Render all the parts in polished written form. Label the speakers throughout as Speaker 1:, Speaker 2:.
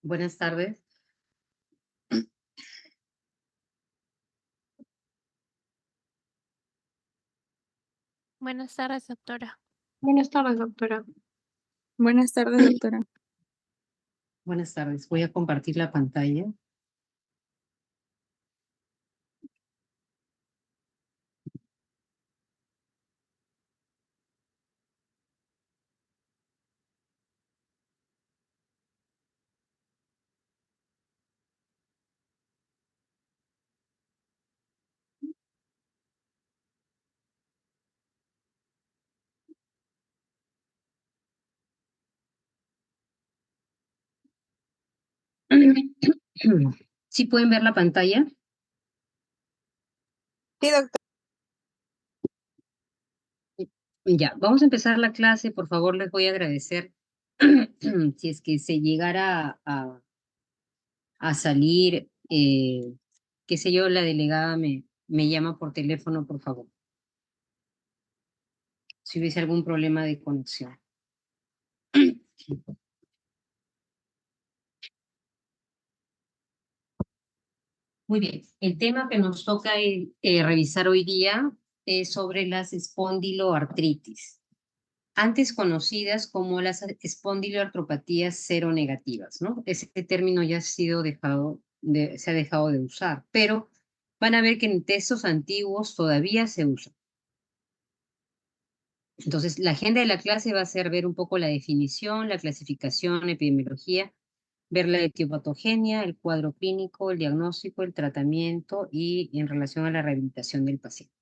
Speaker 1: Buenas tardes.
Speaker 2: Buenas tardes, doctora.
Speaker 3: Buenas tardes, doctora.
Speaker 4: Buenas tardes, doctora.
Speaker 1: Buenas tardes. Voy a compartir la pantalla. ¿Sí pueden ver la pantalla?
Speaker 4: Sí, doctora.
Speaker 1: Ya, vamos a empezar la clase. Por favor, les voy a agradecer si es que se llegara a salir, qué sé yo, la delegada me llama por teléfono, por favor, si hubiese algún problema de conexión. Muy bien, el tema que nos toca revisar hoy día es sobre las espondiloartritis, antes conocidas como las espondiloartropatías seronegativas, ¿no? Ese término ya se ha dejado de usar, pero van a ver que en textos antiguos todavía se usa. Entonces, la agenda de la clase va a ser ver un poco la definición, la clasificación, epidemiología, ver la etiopatogenia, el cuadro clínico, el diagnóstico, el tratamiento y en relación a la rehabilitación del paciente.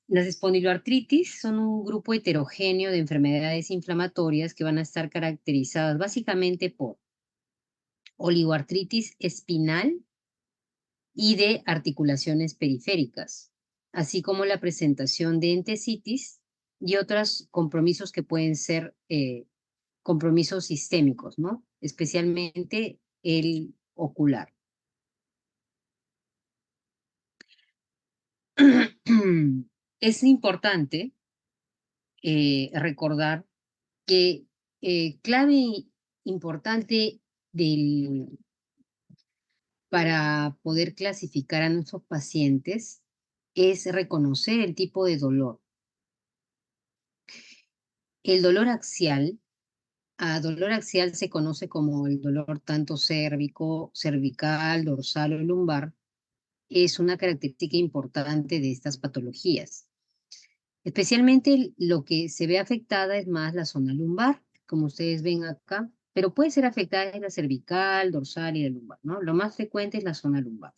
Speaker 1: Las espondiloartritis son un grupo heterogéneo de enfermedades inflamatorias que van a estar caracterizadas básicamente por oligoartritis espinal y de articulaciones periféricas, así como la presentación de entesitis y otros compromisos que pueden ser compromisos sistémicos, ¿no? Especialmente el ocular. Es importante recordar que clave importante para poder clasificar a nuestros pacientes es reconocer el tipo de dolor. El dolor axial, dolor axial se conoce como el dolor tanto cérvico, cervical, dorsal o lumbar, es una característica importante de estas patologías. Especialmente lo que se ve afectada es más la zona lumbar, como ustedes ven acá, pero puede ser afectada en la cervical, dorsal y la lumbar, ¿no? Lo más frecuente es la zona lumbar.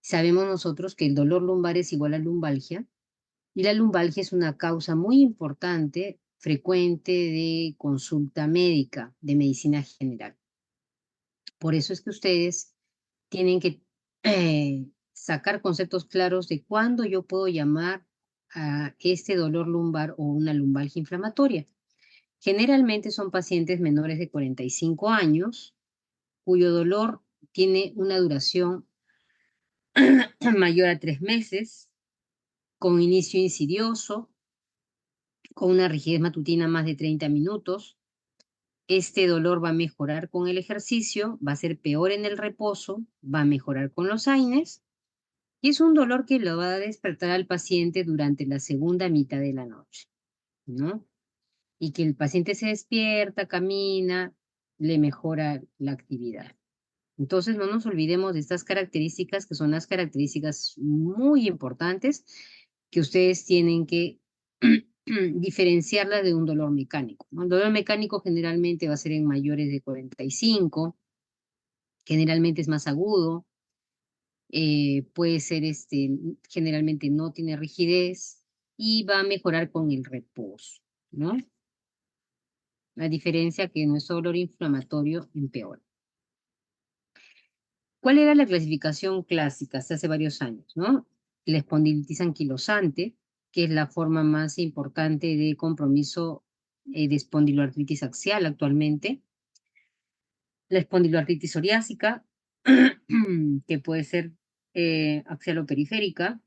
Speaker 1: Sabemos nosotros que el dolor lumbar es igual a lumbalgia, y la lumbalgia es una causa muy importante, frecuente de consulta médica, de medicina general. Por eso es que ustedes tienen que sacar conceptos claros de cuándo yo puedo llamar a este dolor lumbar o una lumbalgia inflamatoria. Generalmente son pacientes menores de 45 años, cuyo dolor tiene una duración mayor a 3 meses, con inicio insidioso, con una rigidez matutina más de 30 minutos. Este dolor va a mejorar con el ejercicio, va a ser peor en el reposo, va a mejorar con los AINES, y es un dolor que lo va a despertar al paciente durante la segunda mitad de la noche, ¿no? Y que el paciente se despierta, camina, le mejora la actividad. Entonces, no nos olvidemos de estas características, que son las características muy importantes que ustedes tienen que diferenciarlas de un dolor mecánico, ¿no? El dolor mecánico generalmente va a ser en mayores de 45, generalmente es más agudo, puede ser generalmente no tiene rigidez y va a mejorar con el reposo, ¿no? La diferencia que nuestro dolor inflamatorio empeora. ¿Cuál era la clasificación clásica hasta hace varios años, no? La espondilitis anquilosante, que es la forma más importante de compromiso de espondiloartritis axial actualmente. La espondiloartritis psoriásica, que puede ser axial o periférica.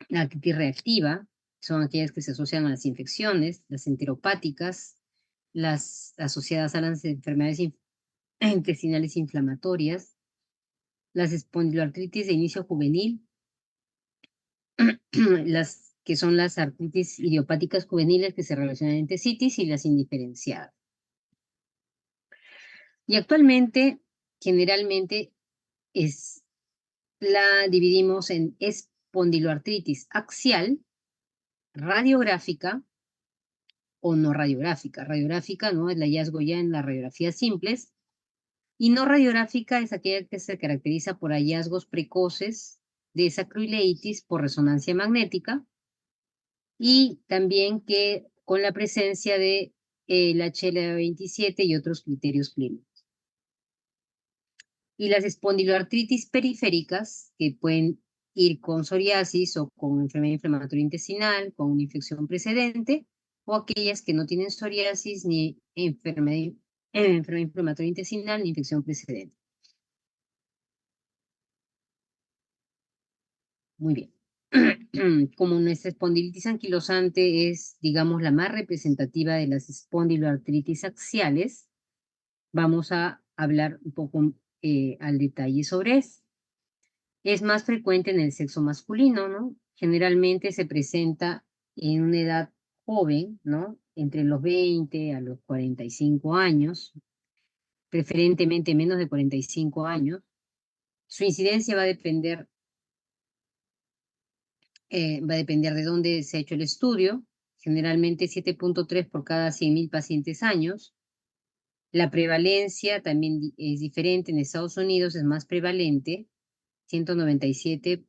Speaker 1: La artritis reactiva son aquellas que se asocian a las infecciones, las enteropáticas, las asociadas a las enfermedades intestinales inflamatorias, las espondiloartritis de inicio juvenil, las que son las artritis idiopáticas juveniles que se relacionan entre citis y las indiferenciadas. Y actualmente, generalmente, la dividimos en espondiloartritis axial, radiográfica o no radiográfica. Radiográfica, ¿no?, el hallazgo ya en las radiografías simples, y no radiográfica es aquella que se caracteriza por hallazgos precoces de sacroileitis por resonancia magnética, y también que con la presencia de la HLA-27 y otros criterios clínicos. Y las espondiloartritis periféricas, que pueden ir con psoriasis o con enfermedad inflamatoria intestinal, con una infección precedente, o aquellas que no tienen psoriasis ni enfermedad inflamatoria intestinal ni infección precedente. Muy bien. Como nuestra espondilitis anquilosante es, digamos, la más representativa de las espondiloartritis axiales, vamos a hablar un poco al detalle sobre eso. Es más frecuente en el sexo masculino, ¿no? Generalmente se presenta en una edad joven, ¿no? Entre los 20 a los 45 años, preferentemente menos de 45 años. Su incidencia va a depender de dónde se ha hecho el estudio, generalmente 7.3 por cada 100.000 pacientes años. La prevalencia también es diferente, en Estados Unidos es más prevalente, 197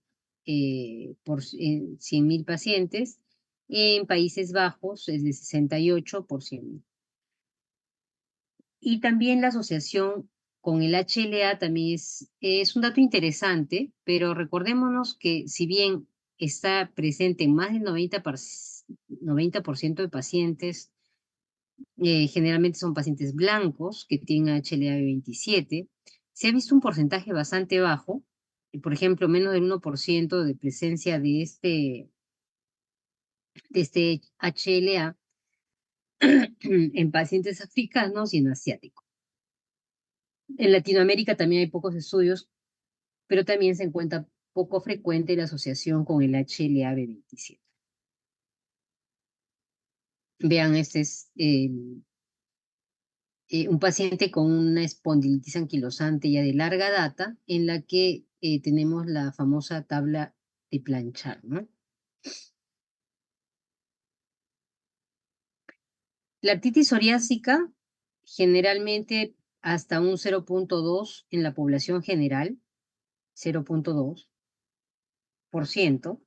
Speaker 1: por 100.000 pacientes, en Países Bajos es de 68 por 100.000. Y también la asociación con el HLA también es un dato interesante, pero recordémonos que si bien está presente en más del 90% de pacientes, generalmente son pacientes blancos que tienen HLA-27, se ha visto un porcentaje bastante bajo, por ejemplo, menos del 1% de presencia de este HLA en pacientes africanos y en asiáticos. En Latinoamérica también hay pocos estudios, pero también se encuentra poco frecuente la asociación con el HLA-B27. Vean, este es un paciente con una espondilitis anquilosante ya de larga data, en la que tenemos la famosa tabla de Planchard, ¿no? La artritis psoriásica, generalmente hasta un 0.2 en la población general, 0.2%.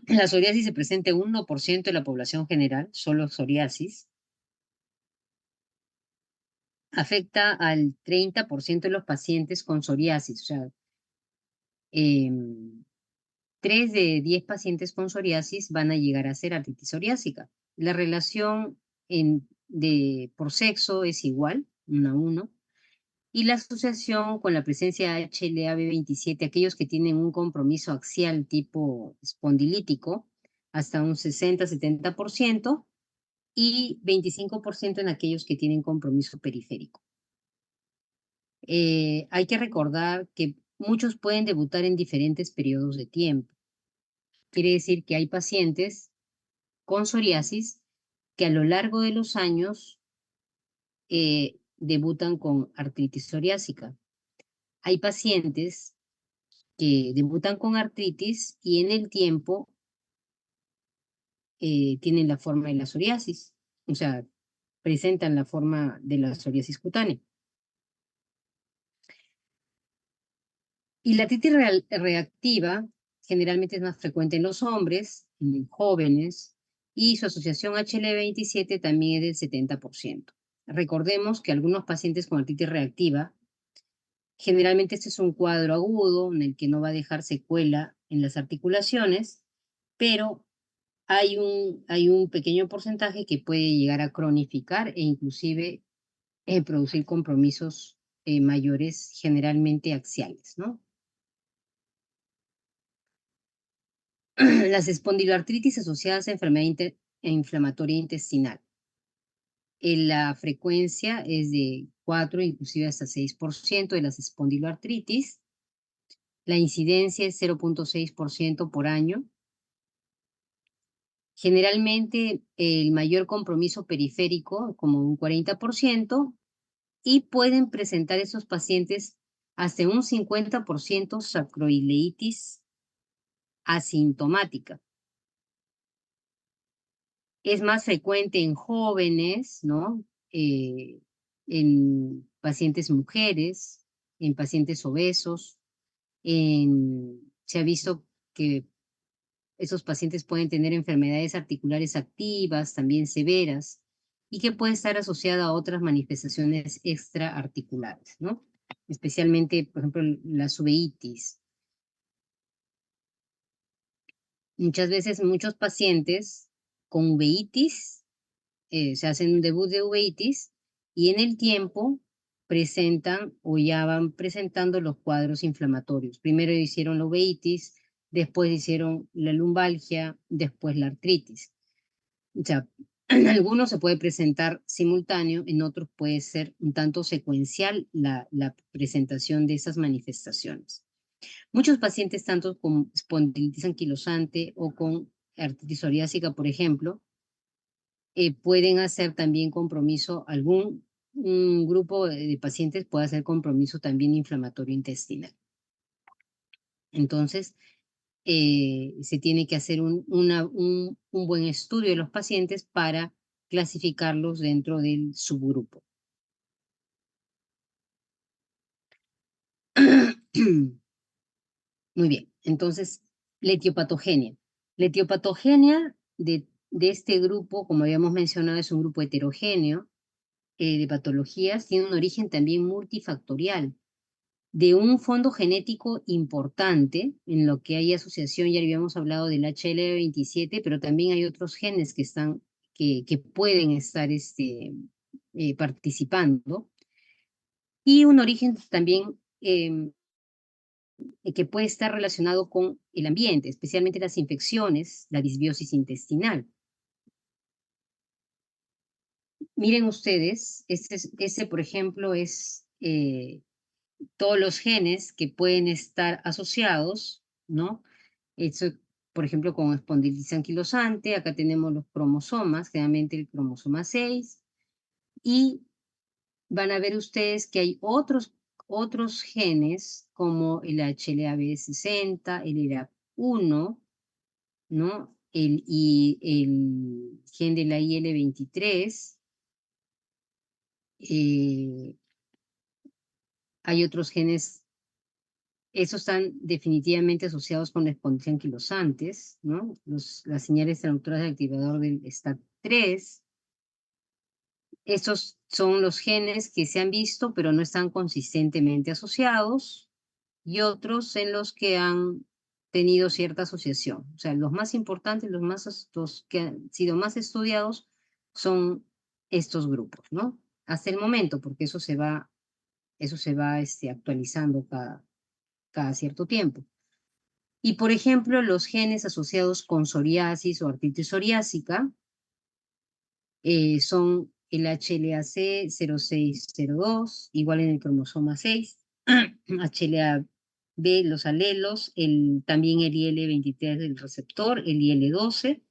Speaker 1: La psoriasis se presenta en 1% de la población general, solo psoriasis. Afecta al 30% de los pacientes con psoriasis, o sea, 3 de 10 pacientes con psoriasis van a llegar a ser artritis psoriásica. La relación por sexo es igual, 1 a 1, y la asociación con la presencia de HLA-B27, aquellos que tienen un compromiso axial tipo espondilítico, hasta un 60-70%, y 25% en aquellos que tienen compromiso periférico. Hay que recordar que muchos pueden debutar en diferentes periodos de tiempo. Quiere decir que hay pacientes con psoriasis que a lo largo de los años debutan con artritis psoriásica. Hay pacientes que debutan con artritis y en el tiempo tienen la forma de la psoriasis, o sea, presentan la forma de la psoriasis cutánea. Y la artritis reactiva generalmente es más frecuente en los hombres, en jóvenes, y su asociación HL27 también es del 70%. Recordemos que algunos pacientes con artritis reactiva, generalmente este es un cuadro agudo en el que no va a dejar secuela en las articulaciones, pero hay un pequeño porcentaje que puede llegar a cronificar e inclusive producir compromisos mayores, generalmente axiales, ¿no? Las espondiloartritis asociadas a enfermedad inflamatoria intestinal. La frecuencia es de 4, inclusive hasta 6% de las espondiloartritis. La incidencia es 0.6% por año. Generalmente el mayor compromiso periférico, como un 40%, y pueden presentar esos pacientes hasta un 50% sacroileitis asintomática. Es más frecuente en jóvenes, ¿no? En pacientes mujeres, en pacientes obesos. Se ha visto que esos pacientes pueden tener enfermedades articulares activas, también severas, y que puede estar asociada a otras manifestaciones extraarticulares, ¿no? Especialmente, por ejemplo, la uveitis. Muchas veces muchos pacientes con uveitis se hacen un debut de uveitis y en el tiempo presentan o ya van presentando los cuadros inflamatorios. Primero hicieron la uveitis, después hicieron la lumbalgia, después la artritis. O sea, en algunos se puede presentar simultáneo, en otros puede ser un tanto secuencial la presentación de esas manifestaciones. Muchos pacientes, tanto con espondilitis anquilosante o con artritis psoriásica, por ejemplo, pueden hacer también compromiso, un grupo de pacientes puede hacer compromiso también inflamatorio intestinal. Entonces, se tiene que hacer un buen estudio de los pacientes para clasificarlos dentro del subgrupo. Muy bien, entonces, la etiopatogenia. La etiopatogenia de este grupo, como habíamos mencionado, es un grupo heterogéneo de patologías, tiene un origen también multifactorial, de un fondo genético importante, en lo que hay asociación, ya habíamos hablado del HLA27, pero también hay otros genes que pueden estar participando, y un origen también que puede estar relacionado con el ambiente, especialmente las infecciones, la disbiosis intestinal. Miren ustedes, este por ejemplo es todos los genes que pueden estar asociados, ¿no? Eso, por ejemplo, con espondilitis anquilosante, acá tenemos los cromosomas, generalmente el cromosoma 6, y van a ver ustedes que hay otros genes como el HLA-B60, el ERA1, ¿no? El gen de la IL-23, hay otros genes, esos están definitivamente asociados con la espondilitis anquilosantes, ¿no? Las señales transductoras de activador del STAT3. Estos son los genes que se han visto, pero no están consistentemente asociados, y otros en los que han tenido cierta asociación. O sea, los más importantes, los que han sido más estudiados son estos grupos, ¿no? Hasta el momento, porque eso se va actualizando cada cierto tiempo. Y, por ejemplo, los genes asociados con psoriasis o artritis psoriásica son el HLA-C 0602, igual en el cromosoma 6, HLA-B, los alelos, también el IL-23 del receptor, el IL-12,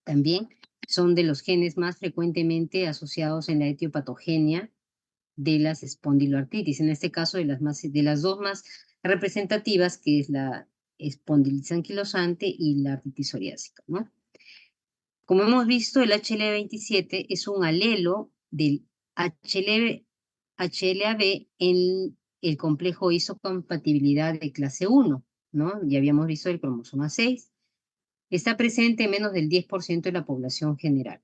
Speaker 1: también son de los genes más frecuentemente asociados en la etiopatogenia de las espondiloartritis, en este caso de las dos más representativas, que es la espondilitis anquilosante y la artritis psoriásica, ¿no? Como hemos visto, el HLA-27 es un alelo del HLA-B en el complejo isocompatibilidad de clase 1, ¿no? Ya habíamos visto el cromosoma 6. Está presente en menos del 10% de la población general.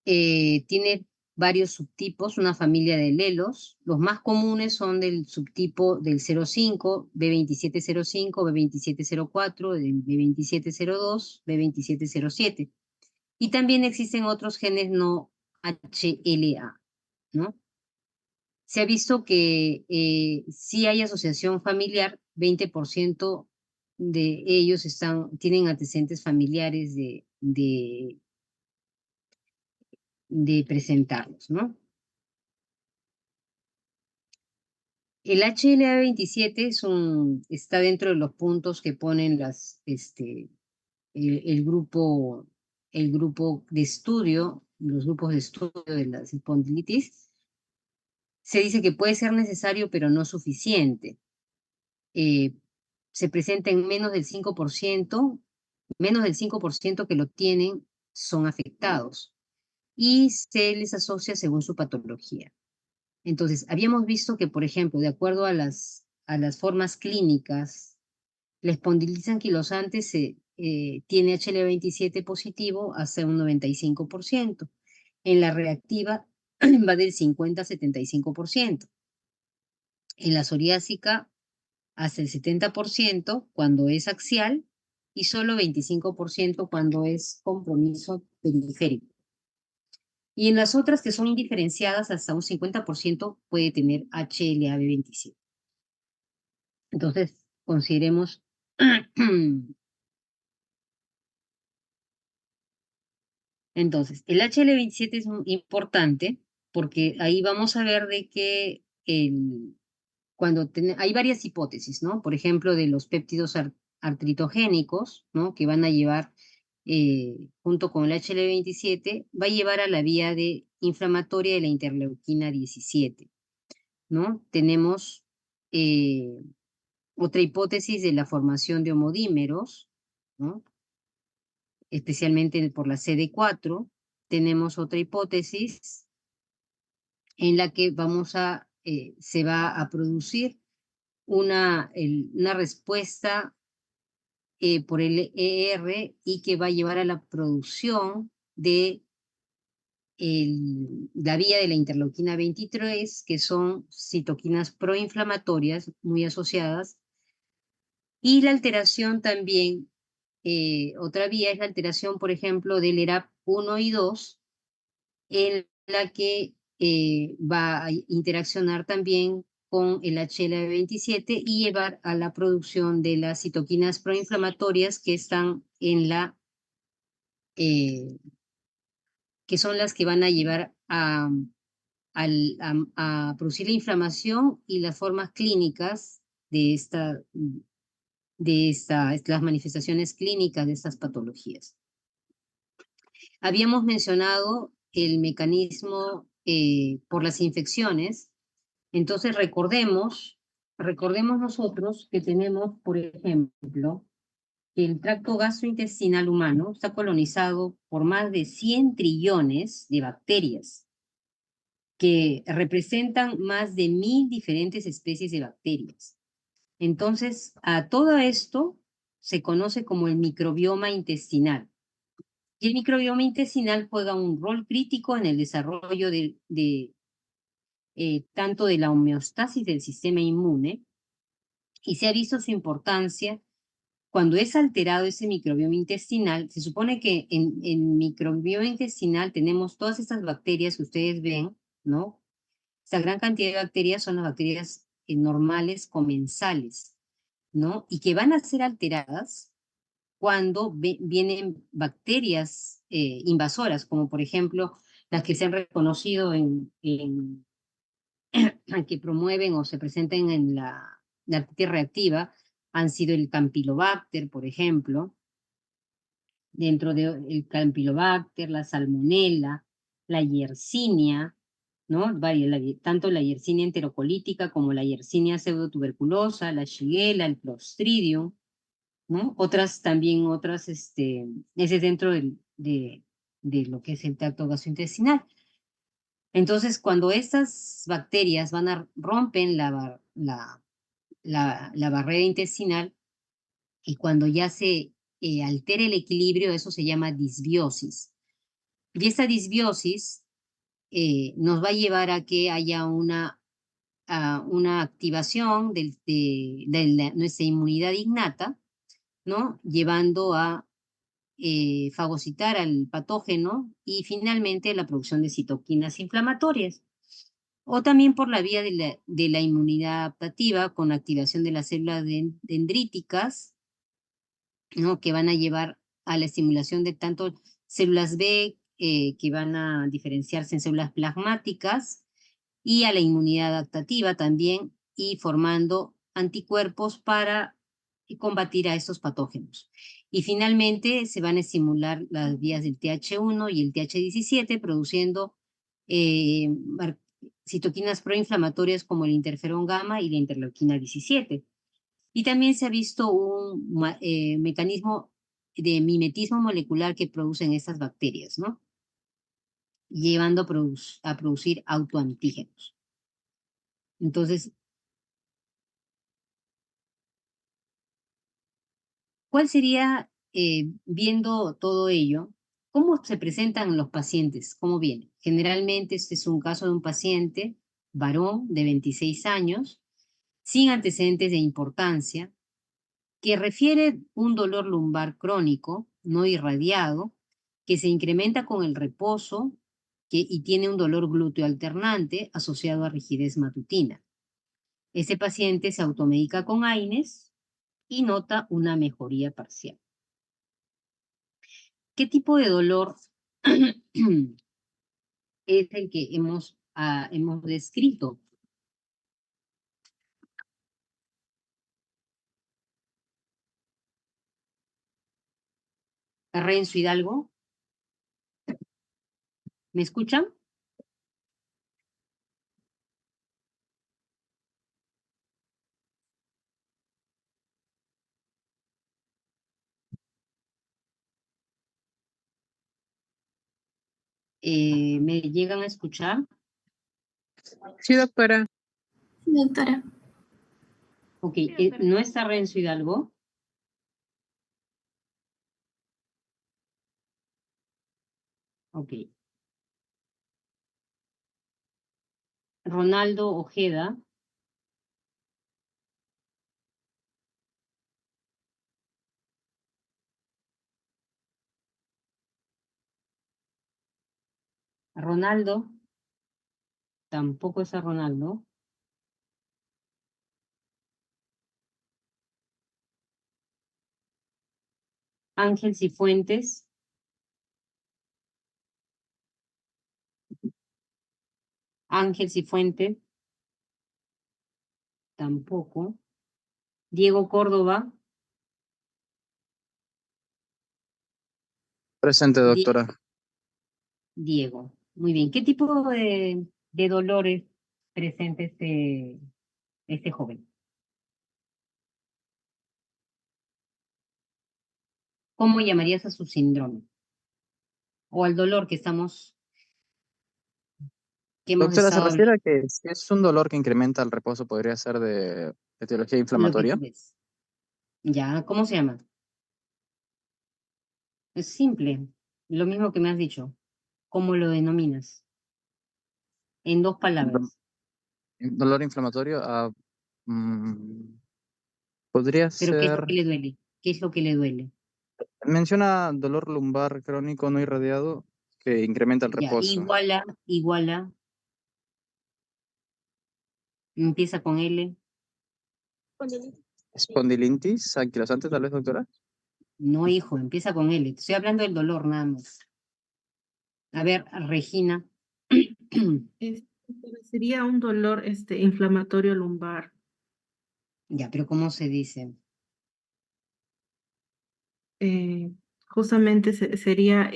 Speaker 1: Tiene varios subtipos, una familia de alelos. Los más comunes son del subtipo del 05, B2705, B2704, del B2702, B2707. Y también existen otros genes no HLA, ¿no? Se ha visto que sí hay asociación familiar, 20% de ellos tienen antecedentes familiares de presentarlos, ¿no? El HLA-27 está dentro de los puntos que ponen el grupo de estudio, los grupos de estudio de la espondilitis. Se dice que puede ser necesario, pero no suficiente. Se presenta en menos del 5%, que lo tienen son afectados y se les asocia según su patología. Entonces, habíamos visto que, por ejemplo, de acuerdo a las formas clínicas, la espondilitis anquilosante tiene HLA-27 positivo hasta un 95%. En la reactiva va del 50 a 75%. En la psoriásica hasta el 70% cuando es axial y solo 25% cuando es compromiso periférico. Y en las otras que son indiferenciadas, hasta un 50% puede tener HLA-B27. Entonces, consideremos entonces, el HL27 es muy importante porque ahí vamos a ver de que hay varias hipótesis, ¿no? Por ejemplo, de los péptidos artritogénicos, ¿no? Que van a llevar, junto con el HL27, va a llevar a la vía inflamatoria de la interleuquina 17, ¿no? Tenemos otra hipótesis de la formación de homodímeros, ¿no? Especialmente por la CD4. Tenemos otra hipótesis en la que se va a producir una respuesta por el ER y que va a llevar a la producción de la vía de la interleuquina 23, que son citoquinas proinflamatorias muy asociadas, y la alteración también. Otra vía es la alteración, por ejemplo, del ERAP1 y 2, en la que va a interaccionar también con el HLA-27 y llevar a la producción de las citoquinas proinflamatorias que están que son las que van a llevar a producir la inflamación y las formas clínicas de las manifestaciones clínicas de estas patologías. Habíamos mencionado el mecanismo por las infecciones. Entonces recordemos nosotros que tenemos, por ejemplo, el tracto gastrointestinal humano está colonizado por más de 100 trillones de bacterias que representan más de 1000 diferentes especies de bacterias. Entonces, a todo esto se conoce como el microbioma intestinal. Y el microbioma intestinal juega un rol crítico en el desarrollo tanto de la homeostasis del sistema inmune, y se ha visto su importancia cuando es alterado ese microbioma intestinal. Se supone que en microbioma intestinal tenemos todas estas bacterias que ustedes ven, ¿no? Esta gran cantidad de bacterias son las bacterias normales comensales, ¿no? Y que van a ser alteradas cuando vienen bacterias invasoras, como por ejemplo las que se han reconocido que promueven o se presentan en la artritis reactiva, han sido el Campylobacter, por ejemplo, dentro del Campylobacter, la Salmonella, la Yersinia, ¿no? Tanto la Yersinia enterocolítica como la Yersinia pseudotuberculosa, la Shigella, el Clostridium, ¿no? Ese es dentro de lo que es el tracto gastrointestinal. Entonces, cuando estas bacterias rompen la barrera intestinal, y cuando ya se altera el equilibrio, eso se llama disbiosis. Y esta disbiosis nos va a llevar a que haya una activación de nuestra inmunidad innata, ¿no? Llevando a fagocitar al patógeno y finalmente la producción de citoquinas inflamatorias. O también por la vía de la inmunidad adaptativa con activación de las células dendríticas, ¿no? Que van a llevar a la estimulación de tanto células B que van a diferenciarse en células plasmáticas y a la inmunidad adaptativa también, y formando anticuerpos para combatir a estos patógenos. Y finalmente se van a estimular las vías del TH1 y el TH17, produciendo citoquinas proinflamatorias como el interferón gamma y la interleuquina 17. Y también se ha visto un mecanismo de mimetismo molecular que producen estas bacterias, ¿no? Llevando a producir autoantígenos. Entonces, ¿cuál sería, viendo todo ello, cómo se presentan los pacientes? ¿Cómo vienen? Generalmente este es un caso de un paciente varón de 26 años, sin antecedentes de importancia, que refiere un dolor lumbar crónico, no irradiado, que se incrementa con el reposo y tiene un dolor glúteo alternante asociado a rigidez matutina. Este paciente se automedica con AINES y nota una mejoría parcial. ¿Qué tipo de dolor es el que hemos descrito? Renzo Hidalgo, ¿me escuchan? ¿Me llegan a escuchar?
Speaker 4: Sí, doctora.
Speaker 3: Sí, doctora.
Speaker 1: Ok,
Speaker 2: Sí, doctora.
Speaker 1: ¿no está Renzo Hidalgo? Ok. Ronaldo Ojeda. Ronaldo. Tampoco está Ronaldo. Ángel Cifuentes. Ángel Cifuentes. Tampoco. Diego Córdoba.
Speaker 5: Presente, doctora.
Speaker 1: Diego. Muy bien. ¿Qué tipo de dolores presenta este joven? ¿Cómo llamarías a su síndrome? O al dolor que hemos
Speaker 5: Doctora, ¿se
Speaker 1: estado
Speaker 5: refiere
Speaker 1: hablando.
Speaker 5: a que si es un dolor que incrementa el reposo, podría ser de etiología
Speaker 1: Lo que
Speaker 5: inflamatoria?
Speaker 1: tú ves. Ya, ¿cómo se llama? Es simple. Lo mismo que me has dicho. ¿Cómo lo denominas? En dos
Speaker 5: Do-
Speaker 1: palabras.
Speaker 5: Dolor inflamatorio, mm, podría
Speaker 1: ¿Pero qué es lo
Speaker 5: ser,
Speaker 1: que le duele? ¿Qué es lo que le duele?
Speaker 5: menciona dolor lumbar crónico no irradiado que incrementa el
Speaker 1: Ya,
Speaker 5: reposo.
Speaker 1: iguala, empieza con L.
Speaker 5: Espondilitis anquilosante, tal vez, doctora.
Speaker 1: No, hijo, empieza con L. Te estoy hablando del dolor nada más. A ver, Regina.
Speaker 6: Es- Sería un dolor inflamatorio lumbar.
Speaker 1: Ya, pero ¿cómo se dice?
Speaker 6: Justamente sería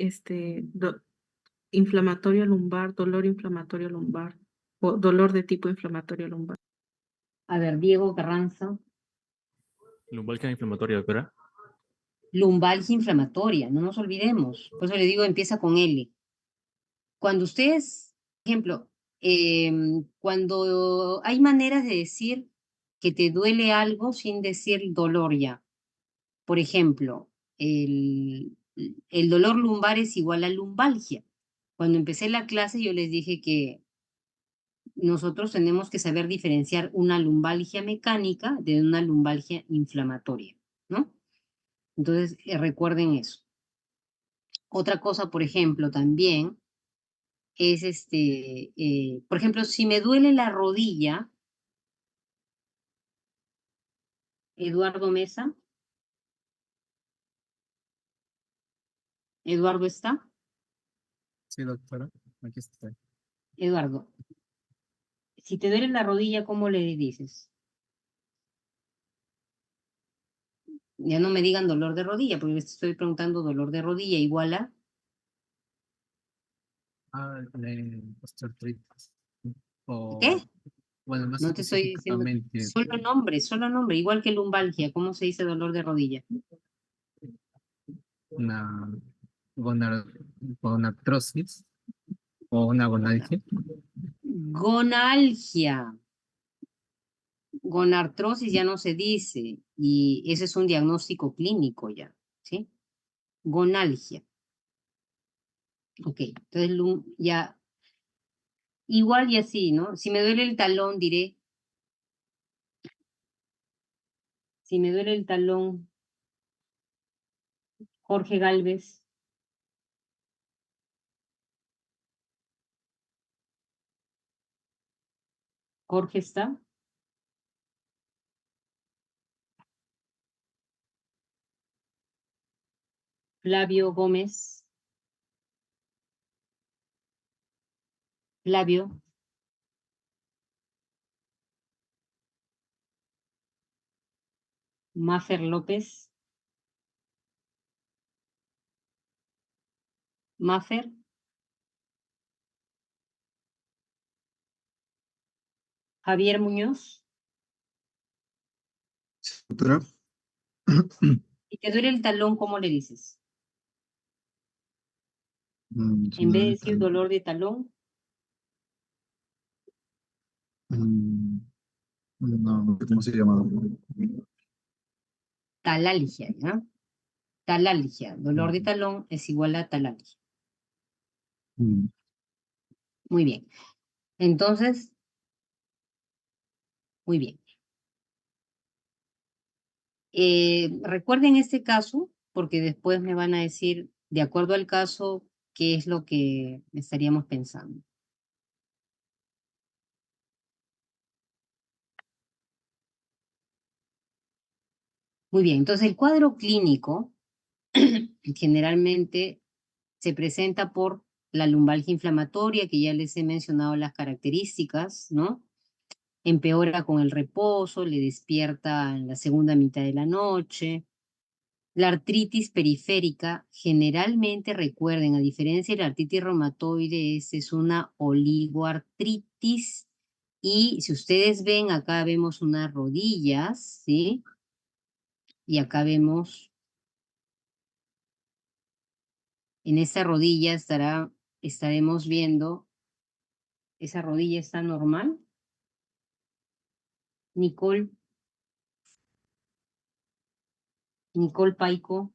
Speaker 6: inflamatorio lumbar, dolor inflamatorio lumbar o dolor de tipo inflamatorio lumbar.
Speaker 1: A ver, Diego Carranza.
Speaker 7: Lumbalgia inflamatoria, doctora.
Speaker 1: Lumbalgia inflamatoria, no nos olvidemos. Por eso le digo, empieza con L. Cuando ustedes, por ejemplo, cuando hay maneras de decir que te duele algo sin decir dolor ya. Por ejemplo, el dolor lumbar es igual a lumbalgia. Cuando empecé la clase yo les dije que nosotros tenemos que saber diferenciar una lumbalgia mecánica de una lumbalgia inflamatoria, ¿no? Entonces, recuerden eso. Otra cosa, por ejemplo, también es por ejemplo, si me duele la rodilla, Eduardo Mesa, Eduardo está,
Speaker 8: Sí, doctora. Aquí está.
Speaker 1: Eduardo, si te duele la rodilla, ¿cómo le dices? Ya no me digan dolor de rodilla, porque les estoy preguntando dolor de rodilla igual a...
Speaker 8: Osteoartritis. O,
Speaker 1: ¿Qué?
Speaker 8: bueno, más
Speaker 1: No te estoy diciendo...
Speaker 8: específicamente,
Speaker 1: Solo nombre, igual que lumbalgia. ¿Cómo se dice dolor de rodilla?
Speaker 8: una gonartrosis o una gonalgia.
Speaker 1: Gonalgia. Gonartrosis ya no se dice, y ese es un diagnóstico clínico ya, ¿sí? Gonalgia. Ok, entonces ya, igual y así, ¿no? Si me duele el talón, diré, si me duele el talón, Jorge Galvez. Jorge está. Flavio Gómez. Flavio. Mafer López. Mafer. Javier Muñoz.
Speaker 9: Doctora.
Speaker 1: Si te duele el talón, ¿cómo le dices?
Speaker 9: Si
Speaker 1: En
Speaker 9: me
Speaker 1: vez de
Speaker 9: duele el
Speaker 1: decir
Speaker 9: talón.
Speaker 1: dolor de talón,
Speaker 9: No, ¿cómo se llama?
Speaker 1: talalgia, ¿ya? Talalgia. Dolor de talón es igual a talalgia.
Speaker 9: Mm,
Speaker 1: Muy bien. Entonces, muy bien. Recuerden este caso, porque después me van a decir, de acuerdo al caso, qué es lo que estaríamos pensando. Muy bien, entonces el cuadro clínico generalmente se presenta por la lumbalgia inflamatoria, que ya les he mencionado las características, ¿no? Empeora con el reposo, le despierta en la segunda mitad de la noche. La artritis periférica, generalmente recuerden, a diferencia de la artritis reumatoide, es una oligoartritis. Y si ustedes ven, acá vemos unas rodillas, ¿sí? Y acá vemos, en esa rodilla estaremos viendo, esa rodilla está normal. Nicole Paico.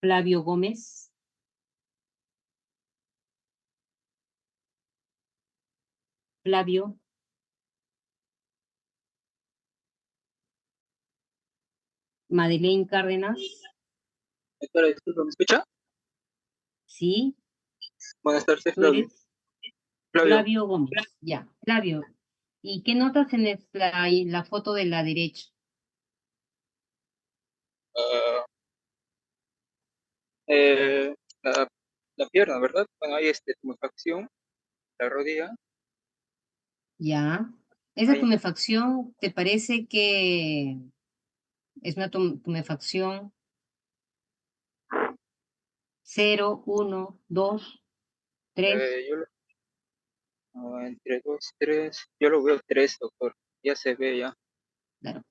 Speaker 1: Flavio Gómez. Flavio. Madeleine Cárdenas.
Speaker 10: Doctora, disculpa, ¿me escucha?
Speaker 1: Sí.
Speaker 10: Buenas tardes,
Speaker 1: ¿Tú
Speaker 10: Flavio.
Speaker 1: eres? Flavio Gómez, ya. Flavio, ¿y qué notas en la foto de la derecha?
Speaker 10: Ah, eh, la, la pierna, ¿verdad? Bueno, hay tumefacción, la rodilla.
Speaker 1: Ya. ¿Esa
Speaker 10: Ahí,
Speaker 1: tumefacción te parece que es una tumefacción 0, 1, 2, 3?
Speaker 10: yo entre 2, 3, yo lo veo 3, doctor. Ya se ve ya.
Speaker 1: Claro.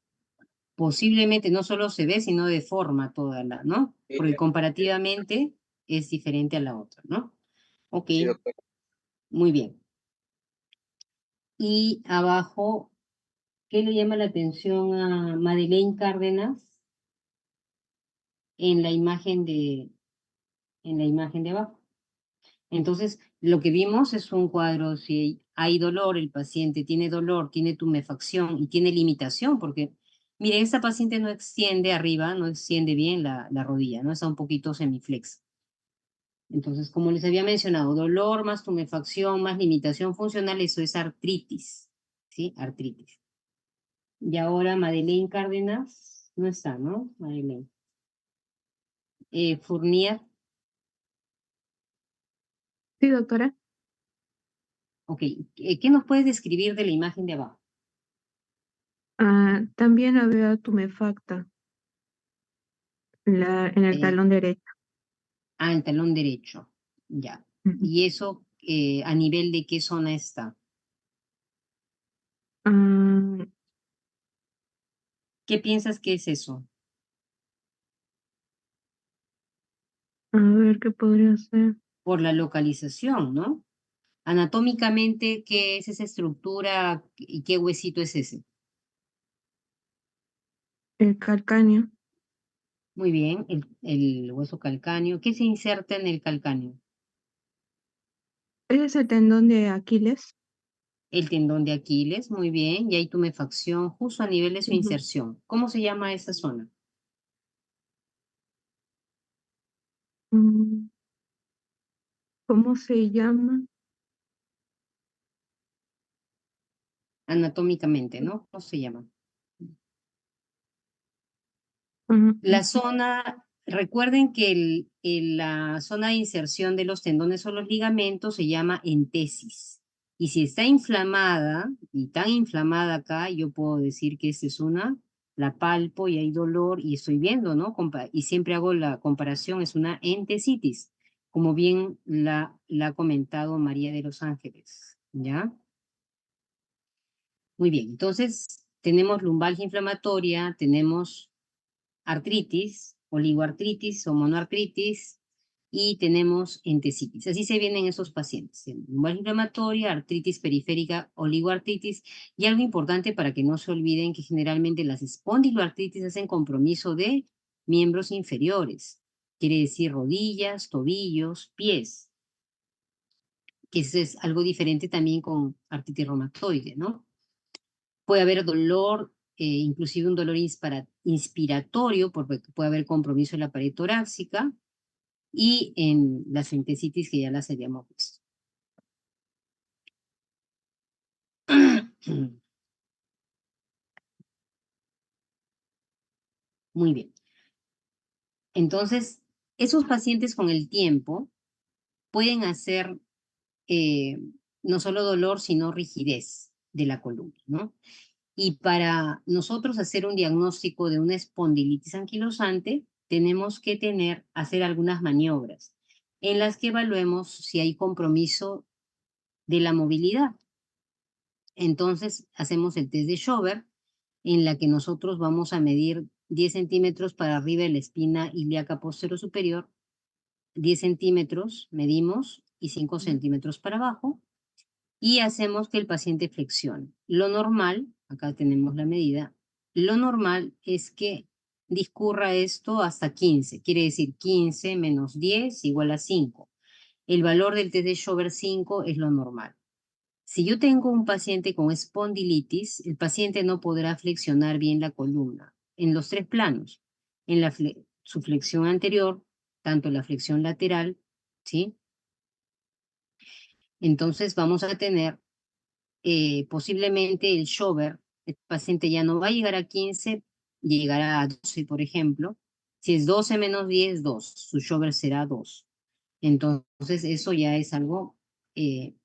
Speaker 1: Posiblemente no solo se ve, sino de forma toda la, ¿no?
Speaker 10: Sí,
Speaker 1: Porque comparativamente es diferente a la otra, ¿no? Ok,
Speaker 10: sí, doctor.
Speaker 1: muy bien. Y abajo, ¿qué le llama la atención a Madeleine Cárdenas en la imagen de abajo? Entonces, lo que vimos es un cuadro, si hay dolor, el paciente tiene dolor, tiene tumefacción y tiene limitación, porque, miren, esta paciente no extiende arriba, no extiende bien la rodilla, ¿no? Está un poquito semiflexa. Entonces, como les había mencionado, dolor más tumefacción más limitación funcional, eso es artritis, ¿sí? Artritis. Y ahora Madeleine Cárdenas, no está, ¿no? Madeleine. Fournier,
Speaker 3: Sí, doctora.
Speaker 1: ok. ¿Qué nos puedes describir de la imagen de abajo?
Speaker 3: También había tumefacta en el
Speaker 1: Eh,
Speaker 3: talón derecho.
Speaker 1: el talón derecho, ya.
Speaker 3: Ujú.
Speaker 1: ¿Y eso a nivel de qué zona está?
Speaker 3: Ah,
Speaker 1: ¿Qué piensas que es eso?
Speaker 3: a ver qué podría ser.
Speaker 1: Por la localización, ¿no? Anatómicamente, ¿qué es esa estructura y qué huesito es ese?
Speaker 3: El calcáneo.
Speaker 1: Muy bien, el hueso calcáneo. ¿Qué se inserta en el calcáneo?
Speaker 3: Ese es el tendón de Aquiles.
Speaker 1: El tendón de Aquiles, muy bien, y hay tumefacción justo a nivel de su
Speaker 3: Ujú.
Speaker 1: inserción. ¿Cómo se llama esa zona?
Speaker 3: Mm, ¿Cómo se llama?
Speaker 1: Anatómicamente, ¿no? ¿Cómo se llama?
Speaker 3: Ah,
Speaker 1: La zona, recuerden que la zona de inserción de los tendones o los ligamentos se llama entesis. Y si está inflamada, y tan inflamada acá, yo puedo decir que esta es la palpo y hay dolor y estoy viendo, ¿no? Y siempre hago la comparación, es una entesitis, como bien la ha comentado María de los Ángeles, ¿ya? Muy bien, entonces tenemos lumbalgia inflamatoria, tenemos artritis, oligoartritis o monoartritis, y tenemos entesitis. Así se vienen esos pacientes. Lumbalgia inflamatoria, artritis periférica, oligoartritis, y algo importante para que no se olviden que generalmente las espondiloartritis hacen compromiso de miembros inferiores, quiere decir rodillas, tobillos, pies, que eso es algo diferente también con artritis reumatoide, ¿no? Puede haber dolor, inclusive un dolor inspiratorio, porque puede haber compromiso en la pared torácica y en las entesitis que ya las habíamos visto. Muy bien. Entonces, esos pacientes con el tiempo pueden hacer no solo dolor, sino rigidez de la columna, ¿no? Y para nosotros hacer un diagnóstico de una espondilitis anquilosante, tenemos que hacer algunas maniobras en las que evaluemos si hay compromiso de la movilidad. Entonces, hacemos el test de Schober, en la que nosotros vamos a medir 10 centímetros para arriba de la espina ilíaca posterior superior, 10 centímetros medimos y 5 centímetros para abajo, y hacemos que el paciente flexione. Lo normal, acá tenemos la medida, lo normal es que discurra esto hasta 15, quiere decir 15 menos 10 igual a 5. El valor del test de Schober 5 es lo normal. Si yo tengo un paciente con espondilitis, el paciente no podrá flexionar bien la columna en los 3 planos, en su flexión anterior, tanto la flexión lateral, ¿sí? Entonces vamos a tener posiblemente el Schober, el paciente ya no va a llegar a 15, llegará a 12, por ejemplo. Si es 12 menos 10, 2. Su Schober será 2. Entonces, eso ya es algo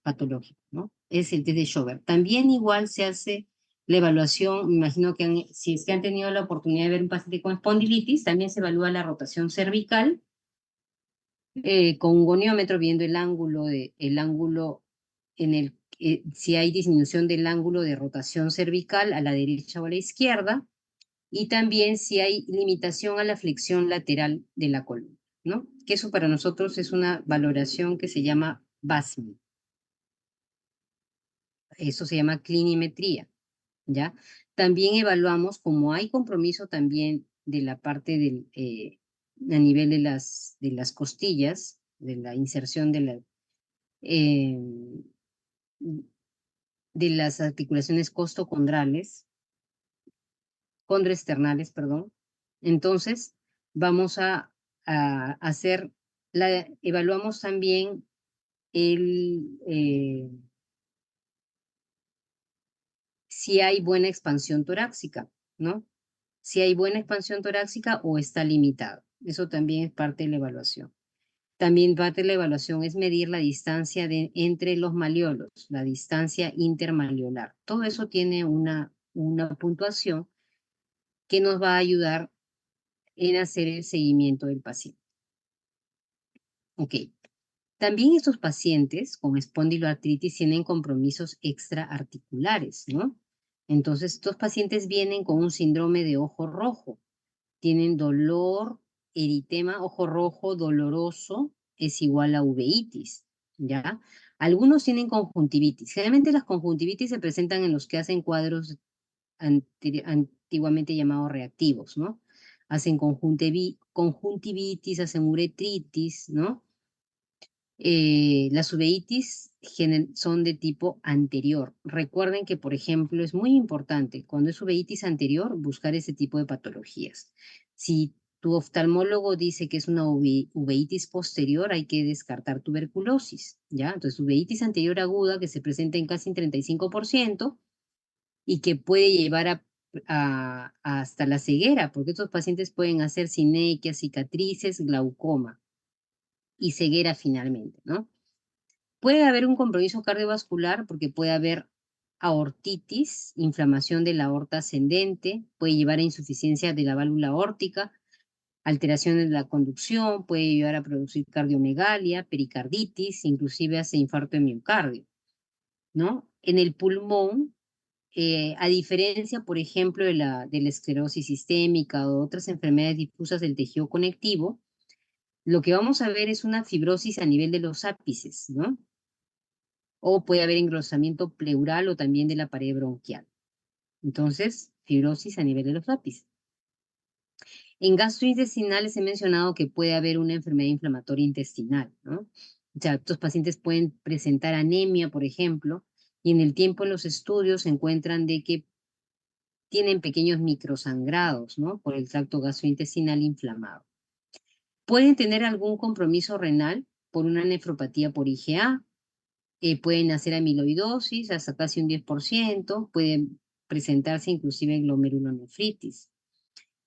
Speaker 1: patológico, ¿no? Es el test de Schober. También igual se hace la evaluación, me imagino que si es que han tenido la oportunidad de ver un paciente con espondilitis, también se evalúa la rotación cervical con un goniómetro viendo el ángulo si hay disminución del ángulo de rotación cervical a la derecha o a la izquierda, y también si hay limitación a la flexión lateral de la columna, ¿no? Que eso para nosotros es una valoración que se llama BASMI. Eso se llama clinimetría, ¿ya? También evaluamos, como hay compromiso también de la parte a nivel de las costillas, de la inserción eh, de las articulaciones condroesternales, perdón. Entonces, vamos a hacer Evaluamos también si hay buena expansión torácica, ¿no? Si hay buena expansión torácica o está limitado. Eso también es parte de la evaluación. También parte de la evaluación es medir la distancia entre los malleolos, la distancia intermalleolar. Todo eso tiene una puntuación que nos va a ayudar en hacer el seguimiento del paciente. Ok. También estos pacientes con espondiloartritis tienen compromisos extraarticulares, ¿no? Entonces, estos pacientes vienen con un síndrome de ojo rojo. Tienen dolor, eritema, ojo rojo, doloroso, es igual a uveitis, ¿ya? Algunos tienen conjuntivitis. Generalmente las conjuntivitis se presentan en los que hacen cuadros antiguamente llamados reactivos, ¿no? Hacen conjuntivitis, hacen uretritis, ¿no? Las uveitis son de tipo anterior. Recuerden que, por ejemplo, es muy importante cuando es uveitis anterior buscar ese tipo de patologías. Si tu oftalmólogo dice que es una uveitis posterior, hay que descartar tuberculosis, ¿ya? Entonces, uveitis anterior aguda que se presenta en casi 35% y que puede llevar hasta la ceguera, porque estos pacientes pueden hacer sinequias, cicatrices, glaucoma y ceguera finalmente, ¿no? Puede haber un compromiso cardiovascular porque puede haber aortitis, inflamación de la aorta ascendente, puede llevar a insuficiencia de la válvula aórtica, alteraciones de la conducción, puede llevar a producir cardiomegalia, pericarditis, inclusive hace infarto de miocardio, ¿no? En el pulmón, a diferencia, por ejemplo, de la esclerosis sistémica o otras enfermedades difusas del tejido conectivo, lo que vamos a ver es una fibrosis a nivel de los ápices, ¿no? O puede haber engrosamiento pleural o también de la pared bronquial. Entonces, fibrosis a nivel de los ápices. En gastrointestinales he mencionado que puede haber una enfermedad inflamatoria intestinal, ¿no? O sea, estos pacientes pueden presentar anemia, por ejemplo, y en el tiempo en los estudios se encuentran de que tienen pequeños microsangrados, ¿no? Por el tracto gastrointestinal inflamado. Pueden tener algún compromiso renal por una nefropatía por IgA, pueden hacer amiloidosis hasta casi un 10%, pueden presentarse inclusive glomerulonefritis.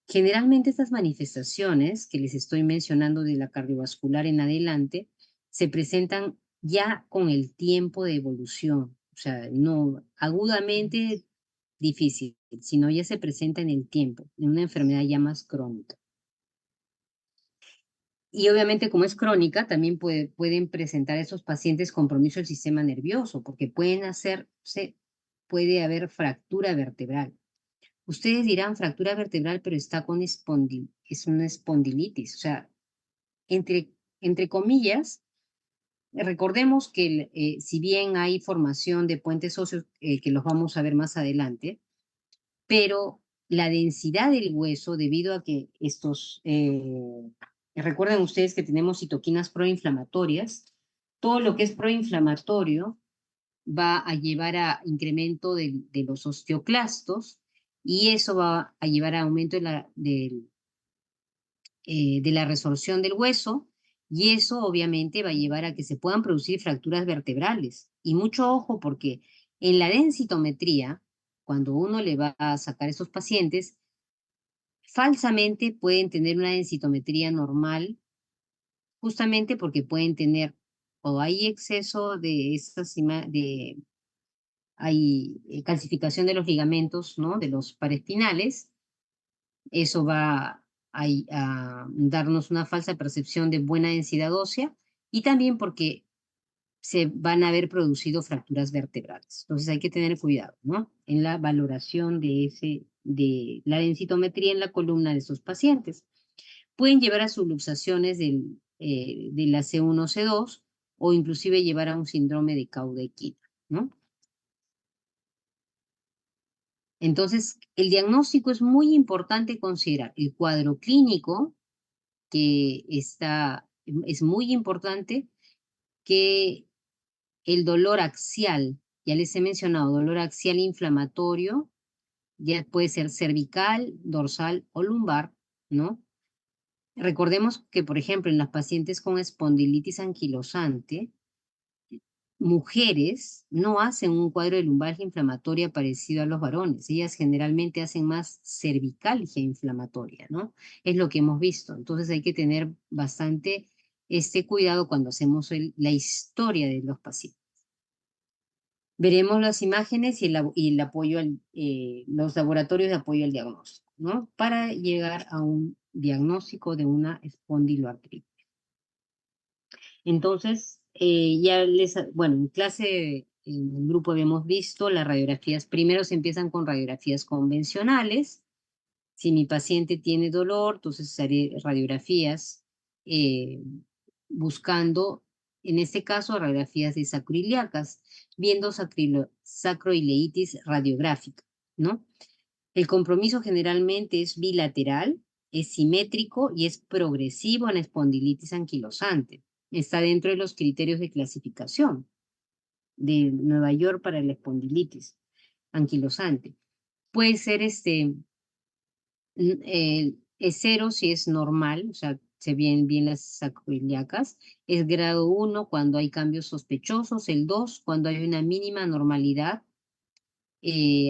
Speaker 1: Generalmente estas manifestaciones que les estoy mencionando de la cardiovascular en adelante se presentan ya con el tiempo de evolución, o sea, no agudamente difícil, sino ya se presenta en el tiempo, en una enfermedad ya más crónica. Y obviamente como es crónica, también pueden presentar a esos pacientes compromiso del sistema nervioso, porque puede haber fractura vertebral. Ustedes dirán fractura vertebral, pero está con es una espondilitis. O sea, entre comillas, recordemos que si bien hay formación de puentes óseos, que los vamos a ver más adelante, pero la densidad del hueso, debido a que recuerden ustedes que tenemos citoquinas proinflamatorias, todo lo que es proinflamatorio va a llevar a incremento de los osteoclastos y eso va a llevar a aumento de la resorción del hueso y eso obviamente va a llevar a que se puedan producir fracturas vertebrales. Y mucho ojo porque en la densitometría, cuando uno le va a sacar a esos pacientes, falsamente pueden tener una densitometría normal, justamente porque pueden tener o hay exceso de hay calcificación de los ligamentos, ¿no? De los paraespinales. Eso va a darnos una falsa percepción de buena densidad ósea y también porque se van a haber producido fracturas vertebrales. Entonces hay que tener cuidado, ¿no? En la valoración de la densitometría en la columna de esos pacientes. Pueden llevar a subluxaciones de la C1, C2 o inclusive llevar a un síndrome de Cauda-Equina, ¿no? Entonces, el diagnóstico es muy importante considerar el cuadro clínico, que es muy importante, que el dolor axial, ya les he mencionado, dolor axial inflamatorio, ya puede ser cervical, dorsal o lumbar, ¿no? Recordemos que, por ejemplo, en las pacientes con espondilitis anquilosante, mujeres no hacen un cuadro de lumbalgia inflamatoria parecido a los varones. Ellas generalmente hacen más cervicalgia inflamatoria, ¿no? Es lo que hemos visto. Entonces hay que tener bastante cuidado cuando hacemos la historia de los pacientes. Veremos las imágenes y el apoyo, los laboratorios de apoyo al diagnóstico, ¿no? Para llegar a un diagnóstico de una espondiloartritis. Entonces, bueno, en clase, en el grupo habíamos visto las radiografías. Primero se empiezan con radiografías convencionales. Si mi paciente tiene dolor, entonces haré radiografías buscando, en este caso, radiografías de sacroiliacas, viendo sacroileitis radiográfica, ¿no? El compromiso generalmente es bilateral, es simétrico y es progresivo en espondilitis anquilosante. Está dentro de los criterios de clasificación de Nueva York para la espondilitis anquilosante. Puede ser es 0 si es normal, o sea, se ven bien las sacroiliacas. Es grado 1 cuando hay cambios sospechosos, el 2 cuando hay una mínima normalidad,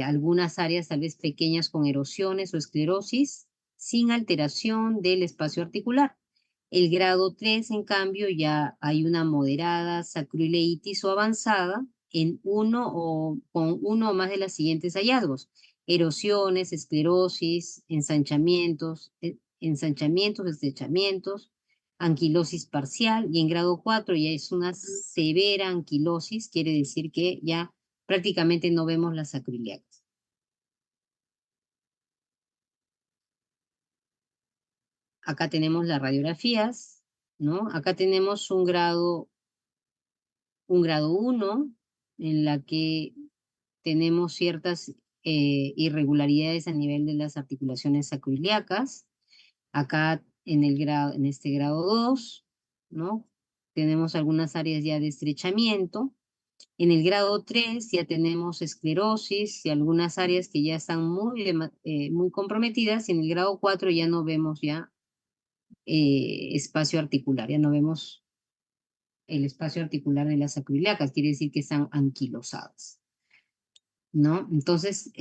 Speaker 1: algunas áreas tal vez pequeñas con erosiones o esclerosis, sin alteración del espacio articular. El grado 3, en cambio, ya hay una moderada sacroileitis o avanzada en con uno o más de los siguientes hallazgos: erosiones, esclerosis, ensanchamientos, estrechamientos, anquilosis parcial, y en grado 4 ya es una severa anquilosis, quiere decir que ya prácticamente no vemos las sacroiliacas. Acá tenemos las radiografías, ¿no? Acá tenemos un grado 1, en la que tenemos ciertas irregularidades a nivel de las articulaciones sacroiliacas. Acá en este grado 2, ¿no? Tenemos algunas áreas ya de estrechamiento. En el grado 3 ya tenemos esclerosis y algunas áreas que ya están muy comprometidas, y en el grado 4 ya no vemos ya espacio articular, ya no vemos el espacio articular de las sacroiliacas, quiere decir que están anquilosadas, ¿no? Entonces,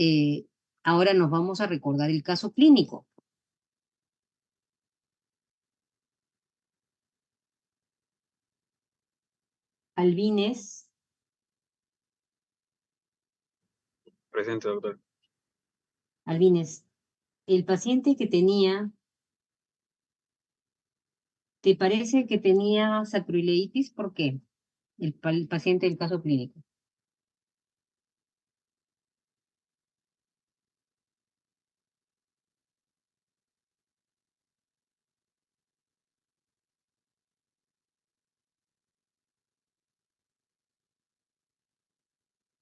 Speaker 1: ahora nos vamos a recordar el caso clínico. Albines.
Speaker 10: Presente, doctor.
Speaker 1: Albines, el paciente que tenía, ¿te parece que tenía sacroileitis? ¿Por qué? El paciente del caso clínico.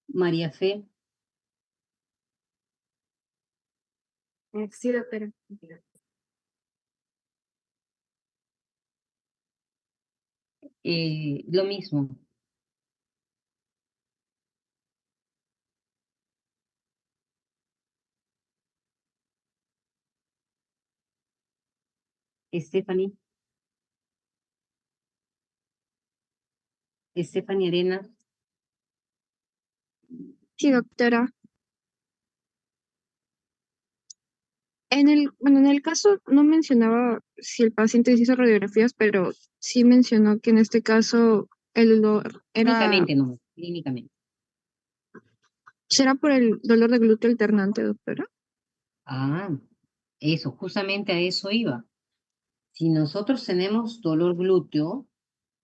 Speaker 1: María Fe.
Speaker 3: Sí, doctora.
Speaker 1: Lo mismo. Stephanie. Stephanie Arena.
Speaker 3: Sí, doctora. En el caso no mencionaba si el paciente se hizo radiografías, pero sí mencionó que en este caso el dolor
Speaker 1: Clínicamente no, clínicamente.
Speaker 3: ¿será por el dolor de glúteo alternante, doctora?
Speaker 1: Ah, eso, justamente a eso iba. Si nosotros tenemos dolor glúteo,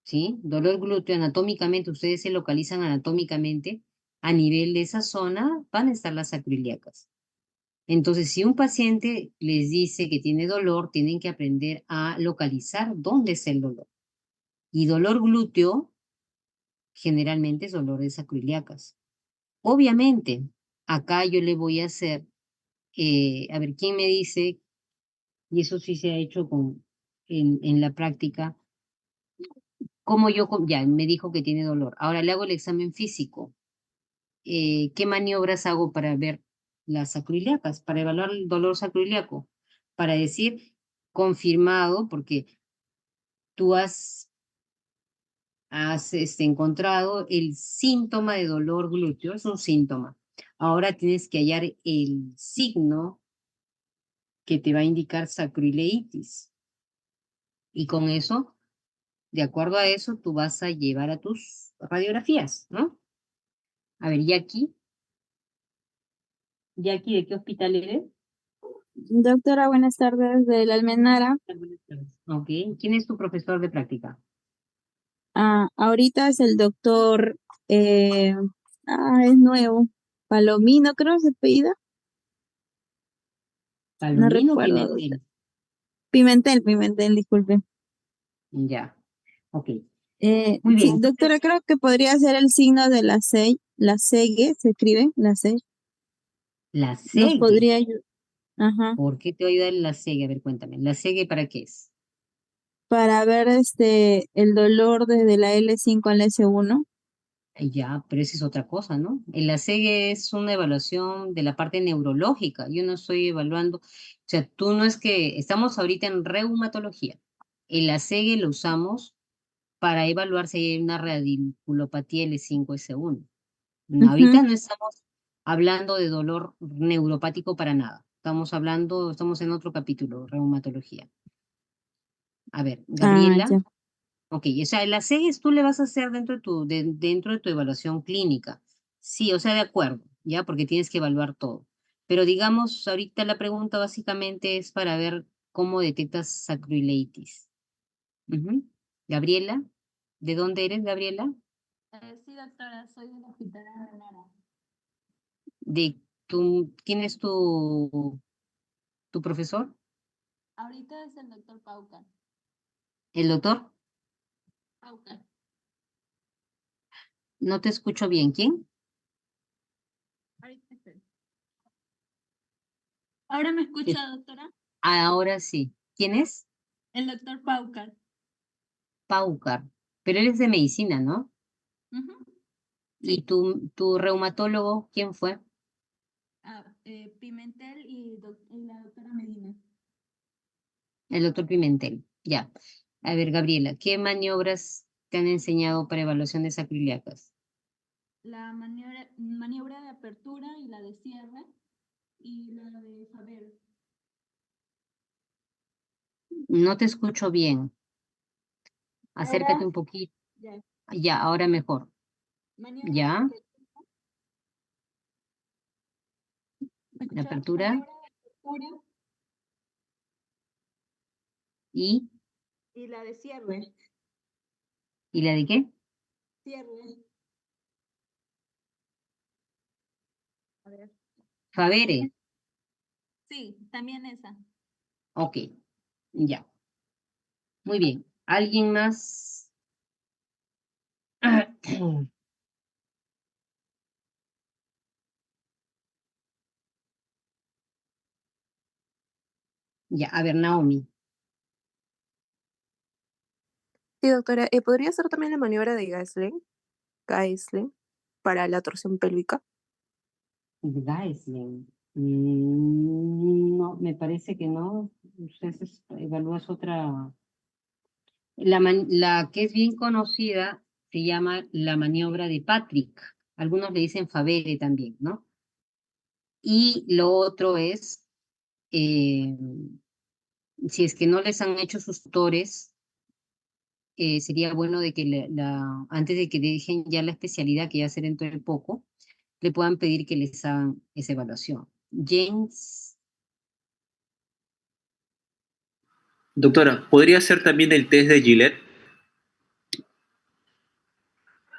Speaker 1: ¿sí? Dolor glúteo anatómicamente, ustedes se localizan anatómicamente, a nivel de esa zona van a estar las sacroiliacas. Entonces, si un paciente les dice que tiene dolor, tienen que aprender a localizar dónde es el dolor. Y dolor glúteo generalmente es dolor de sacroiliacas. Obviamente, acá yo le voy a hacer, a ver, ¿quién me dice? Y eso sí se ha hecho en la práctica. Como ya me dijo que tiene dolor. Ahora le hago el examen físico. ¿Qué maniobras hago para ver las sacroiliacas, para evaluar el dolor sacroiliaco? Para decir, confirmado porque tú has encontrado el síntoma de dolor glúteo, es un síntoma. Ahora tienes que hallar el signo que te va a indicar sacroileitis. Y con eso, de acuerdo a eso, tú vas a llevar a tus radiografías, ¿no? A ver, Jackie, ¿de qué hospital eres?
Speaker 11: Doctora, buenas tardes, de la Almenara.
Speaker 1: Buenas tardes. Ok, ¿quién es tu profesor de práctica?
Speaker 11: Ahorita es el doctor, es nuevo, Palomino, creo que se apellida. No
Speaker 1: ¿Palomino o
Speaker 11: recuerdo.
Speaker 1: Pimentel?
Speaker 11: Pimentel, disculpe.
Speaker 1: Ya, ok. Muy
Speaker 11: Sí,
Speaker 1: bien,
Speaker 11: doctora, creo que podría ser el signo de la segue, se escribe, la segue.
Speaker 1: la
Speaker 11: Nos
Speaker 1: segue.
Speaker 11: podría ayudar. Ajá.
Speaker 1: ¿Por qué te va a ayudar la segue? A ver, cuéntame. ¿La segue para qué es?
Speaker 11: Para ver el dolor desde la L5 a la S1.
Speaker 1: Ya, pero esa es otra cosa, ¿no? La segue es una evaluación de la parte neurológica. Yo no estoy evaluando, o sea, tú no es que estamos ahorita en reumatología. El segue lo usamos para evaluar si hay una radiculopatía L5S1. Ahorita no estamos hablando de dolor neuropático para nada. Estamos en otro capítulo, reumatología. A ver, Gabriela.
Speaker 11: Ya.
Speaker 1: Ok, o sea, las series tú le vas a hacer dentro de tu evaluación clínica. Sí, o sea, de acuerdo, ¿ya? Porque tienes que evaluar todo. Pero digamos, ahorita la pregunta básicamente es para ver cómo detectas sacroileitis. Ujú. Gabriela, ¿de dónde eres, Gabriela?
Speaker 2: Sí, doctora, soy del hospital de Almenara.
Speaker 1: ¿Quién es tu profesor?
Speaker 2: Ahorita es el doctor Paucar.
Speaker 1: ¿El doctor?
Speaker 2: Paucar.
Speaker 1: No te escucho bien. ¿Quién?
Speaker 2: Ahorita estoy. ¿Ahora me escucha, doctora?
Speaker 1: Ahora sí. ¿Quién es?
Speaker 2: El doctor Paucar.
Speaker 1: Paucar. Pero él es de medicina, ¿no?
Speaker 2: Ujú.
Speaker 1: ¿Y tu reumatólogo, quién fue?
Speaker 2: Pimentel y la doctora Medina.
Speaker 1: El doctor Pimentel. Ya. A ver, Gabriela, ¿qué maniobras te han enseñado para evaluación de sacroiliacas?
Speaker 2: La maniobra de apertura y la de cierre y la de Faber.
Speaker 1: No te escucho bien. Acércate
Speaker 2: Ahora,
Speaker 1: un poquito.
Speaker 2: ya.
Speaker 1: Ya, ahora mejor.
Speaker 2: Maniobra de
Speaker 1: Ya,
Speaker 2: apertura. ¿Me
Speaker 1: la
Speaker 2: escuchó?
Speaker 1: apertura
Speaker 2: Maniobra de apertura
Speaker 1: y
Speaker 2: y la de cierre.
Speaker 1: la de qué?
Speaker 2: Cierre. A ver.
Speaker 1: Favere.
Speaker 2: Sí, también esa.
Speaker 1: Ok, ya. Muy bien. ¿Alguien más? Ya, a ver, Naomi.
Speaker 12: Sí, doctora, ¿podría hacer también la maniobra de Gaesling, para la torsión pélvica?
Speaker 1: Gaisling. No, me parece que no. Ustedes evalúas otra. La que es bien conocida se llama la maniobra de Patrick. Algunos le dicen Favere también, ¿no? Y lo otro es, eh, si es que no les han hecho sus tutores, sería bueno de que antes de que dejen ya la especialidad, que ya será dentro de poco, le puedan pedir que les hagan esa evaluación. James.
Speaker 13: Doctora, ¿podría ser también el test de Gillette,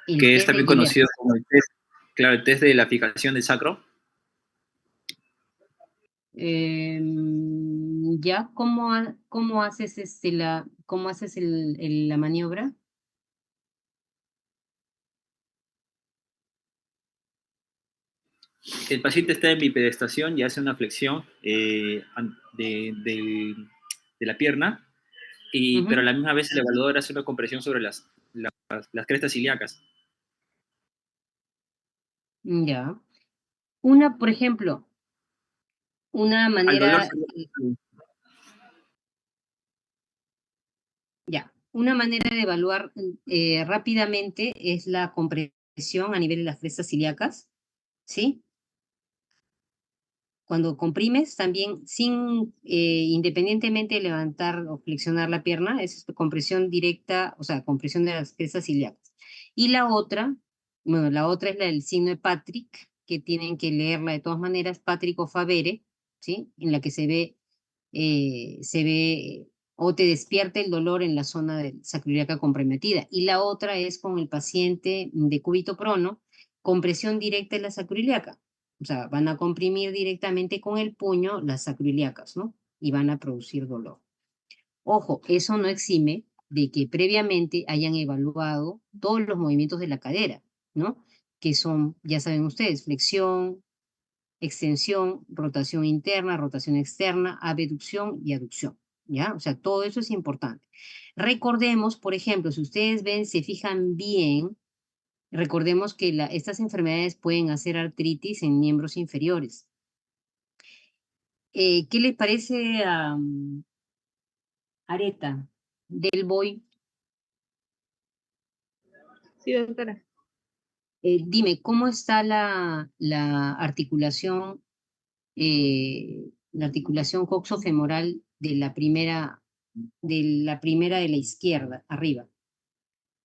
Speaker 1: El
Speaker 13: que es
Speaker 1: test de
Speaker 13: también
Speaker 1: Gillette.
Speaker 13: conocido como el test, claro, el test de la fijación del sacro?
Speaker 1: Ya, ¿cómo haces la maniobra?
Speaker 13: El paciente está en bipedestación y hace una flexión de la pierna, pero a la misma vez el evaluador hace una compresión sobre las crestas ilíacas.
Speaker 1: Ya. Por ejemplo, una
Speaker 13: Al dolor,
Speaker 1: manera, Ya, una manera de evaluar rápidamente es la compresión a nivel de las crestas ilíacas, ¿sí? Cuando comprimes también sin, independientemente de levantar o flexionar la pierna, es compresión directa, o sea, compresión de las crestas ilíacas. Y la otra, bueno, la otra es la del signo de Patrick, que tienen que leerla de todas maneras, Patrick o Favere, ¿sí? En la que se ve o te despierta el dolor en la zona del sacroiliaca comprometida. Y la otra es con el paciente de cúbito prono, compresión directa en la sacroiliaca. O sea, van a comprimir directamente con el puño las sacroiliacas, ¿no? Y van a producir dolor. Ojo, eso no exime de que previamente hayan evaluado todos los movimientos de la cadera, ¿no? Que son, ya saben ustedes, flexión, extensión, rotación interna, rotación externa, abducción y aducción, ¿ya? O sea, todo eso es importante. Recordemos, por ejemplo, si ustedes ven, se fijan bien, recordemos que estas enfermedades pueden hacer artritis en miembros inferiores. ¿Qué les parece a Areta del Boy?
Speaker 12: Sí, doctora.
Speaker 1: Dime, ¿cómo está la articulación coxofemoral de la primera de la izquierda, arriba?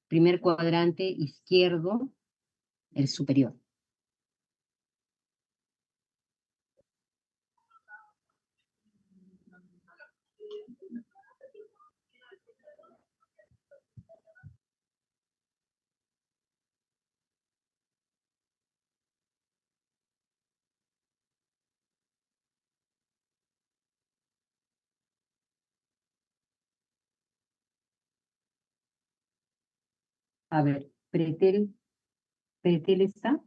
Speaker 1: Primer cuadrante izquierdo, el superior. A ver, pretel está.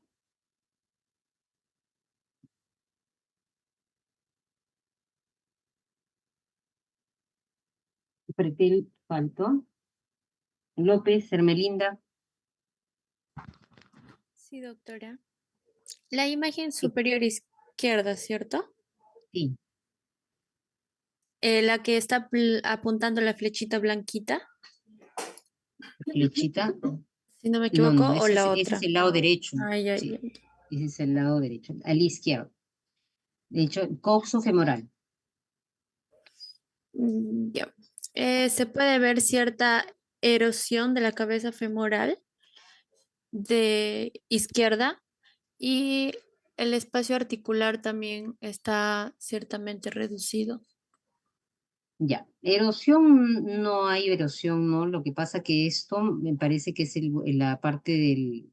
Speaker 1: Pretel faltó. López, Hermelinda.
Speaker 14: Sí, doctora. La imagen
Speaker 1: Sí.
Speaker 14: superior izquierda, ¿cierto?
Speaker 1: Sí.
Speaker 14: La que está apuntando la flechita blanquita,
Speaker 1: Flechita.
Speaker 14: si no me
Speaker 1: No,
Speaker 14: equivoco,
Speaker 1: no,
Speaker 14: o la
Speaker 1: ese es
Speaker 14: otra.
Speaker 1: el lado derecho.
Speaker 14: Ay, ay,
Speaker 1: Sí,
Speaker 14: ay.
Speaker 1: ese es el lado derecho. Al izquierdo. De hecho, coxofemoral.
Speaker 14: Ya. Se puede ver cierta erosión de la cabeza femoral de izquierda y el espacio articular también está ciertamente reducido.
Speaker 1: Ya, erosión, no hay erosión, ¿no? Lo que pasa que esto me parece que es la parte de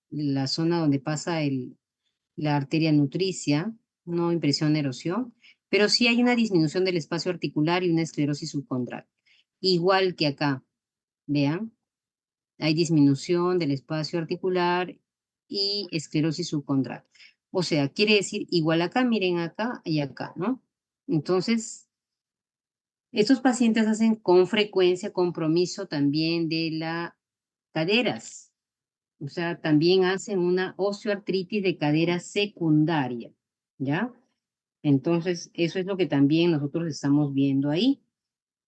Speaker 1: la zona donde pasa la arteria nutricia, no impresión de erosión, pero sí hay una disminución del espacio articular y una esclerosis subcondral. Igual que acá, vean, hay disminución del espacio articular y esclerosis subcondral. O sea, quiere decir igual acá, miren acá y acá, ¿no? Entonces, estos pacientes hacen con frecuencia compromiso también de las caderas. O sea, también hacen una osteoartritis de cadera secundaria, ¿ya? Entonces, eso es lo que también nosotros estamos viendo ahí.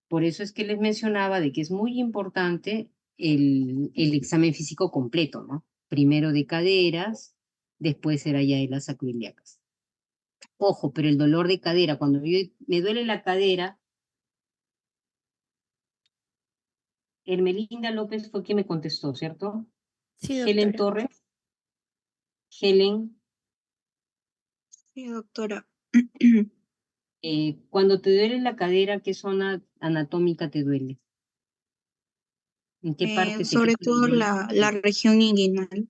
Speaker 1: Por eso es que les mencionaba de que es muy importante el examen físico completo, ¿no? Primero de caderas, después será ya de las sacroiliacas. Ojo, pero el dolor de cadera, cuando me duele la cadera, Hermelinda López fue quien me contestó, ¿cierto?
Speaker 14: Sí,
Speaker 1: Helen
Speaker 14: doctora.
Speaker 1: Torres. Helen,
Speaker 3: Sí, doctora.
Speaker 1: cuando te duele la cadera, ¿qué zona anatómica te duele? ¿En qué parte te
Speaker 3: Sobre
Speaker 1: queda el
Speaker 3: todo
Speaker 1: dolor?
Speaker 3: la región inguinal.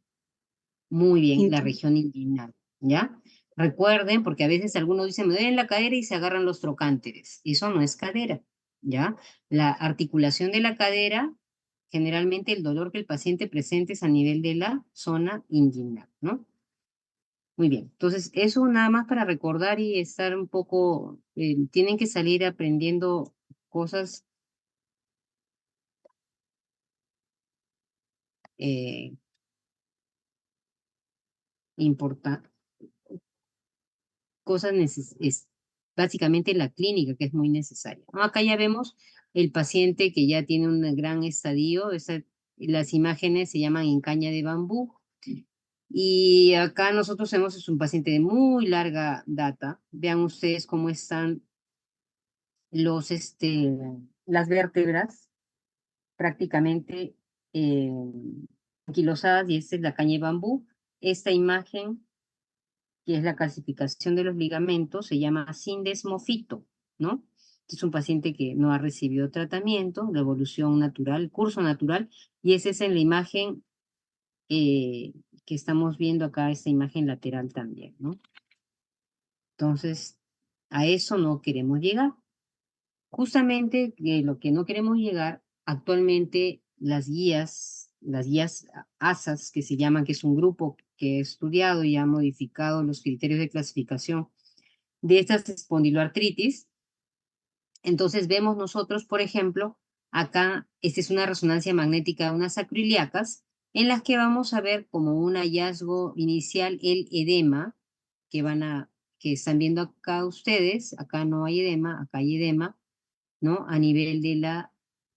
Speaker 1: Muy bien, la región inguinal, ¿ya? Recuerden, porque a veces algunos dicen, me duele la cadera y se agarran los trocánteres. Eso no es cadera, ¿ya? La articulación de la cadera, generalmente el dolor que el paciente presente es a nivel de la zona inguinal, ¿no? Muy bien, entonces eso nada más para recordar y estar un poco, tienen que salir aprendiendo cosas importantes, cosas básicamente en la clínica, que es muy necesaria, ¿no? Acá ya vemos el paciente que ya tiene un gran estadio, las imágenes se llaman en caña de bambú, y acá nosotros vemos es un paciente de muy larga data. Vean ustedes cómo están las vértebras prácticamente anquilosadas, y esta es la caña de bambú. Esta imagen, que es la calcificación de los ligamentos, se llama sindesmofito, ¿no? Es un paciente que no ha recibido tratamiento, la evolución natural, curso natural, y esa es en la imagen que estamos viendo acá, esta imagen lateral también, ¿no? Entonces, a eso no queremos llegar. Justamente lo que no queremos llegar, actualmente las guías ASAS, que se llaman, que es un grupo que ha estudiado y ha modificado los criterios de clasificación de estas espondiloartritis. Entonces vemos nosotros, por ejemplo, acá, esta es una resonancia magnética de unas acroiliacas, en las que vamos a ver como un hallazgo inicial el edema, que están viendo acá ustedes. Acá no hay edema, acá hay edema, ¿no? A nivel de la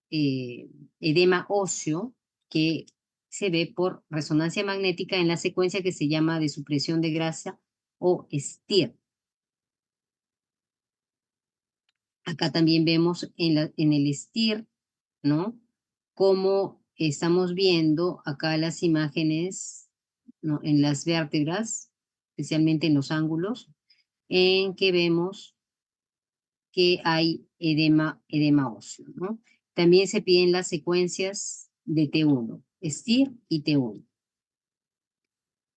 Speaker 1: edema óseo, que se ve por resonancia magnética en la secuencia que se llama de supresión de grasa o STIR. Acá también vemos en el STIR, ¿no? Cómo estamos viendo acá las imágenes, ¿no? En las vértebras, especialmente en los ángulos, en que vemos que hay edema óseo, ¿no? También se piden las secuencias de T1, STIR y T1.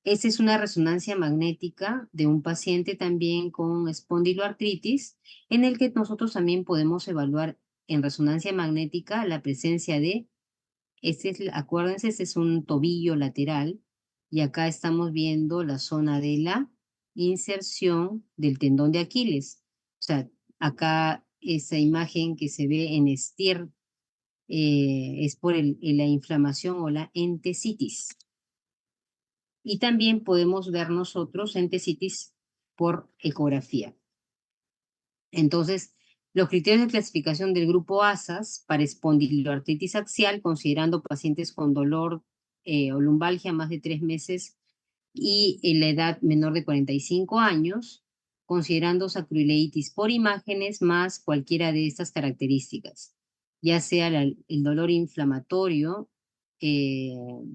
Speaker 1: Esta es una resonancia magnética de un paciente también con espondiloartritis, en el que nosotros también podemos evaluar en resonancia magnética la presencia de, acuérdense, este es un tobillo lateral, y acá estamos viendo la zona de la inserción del tendón de Aquiles. O sea, acá esa imagen que se ve en STIR es por la inflamación o la entesitis. Y también podemos ver nosotros entesitis por ecografía. Entonces, los criterios de clasificación del grupo ASAS para espondiloartritis axial, considerando pacientes con dolor o lumbalgia más de 3 meses y en la edad menor de 45 años, considerando sacroileitis por imágenes más cualquiera de estas características, ya sea el dolor inflamatorio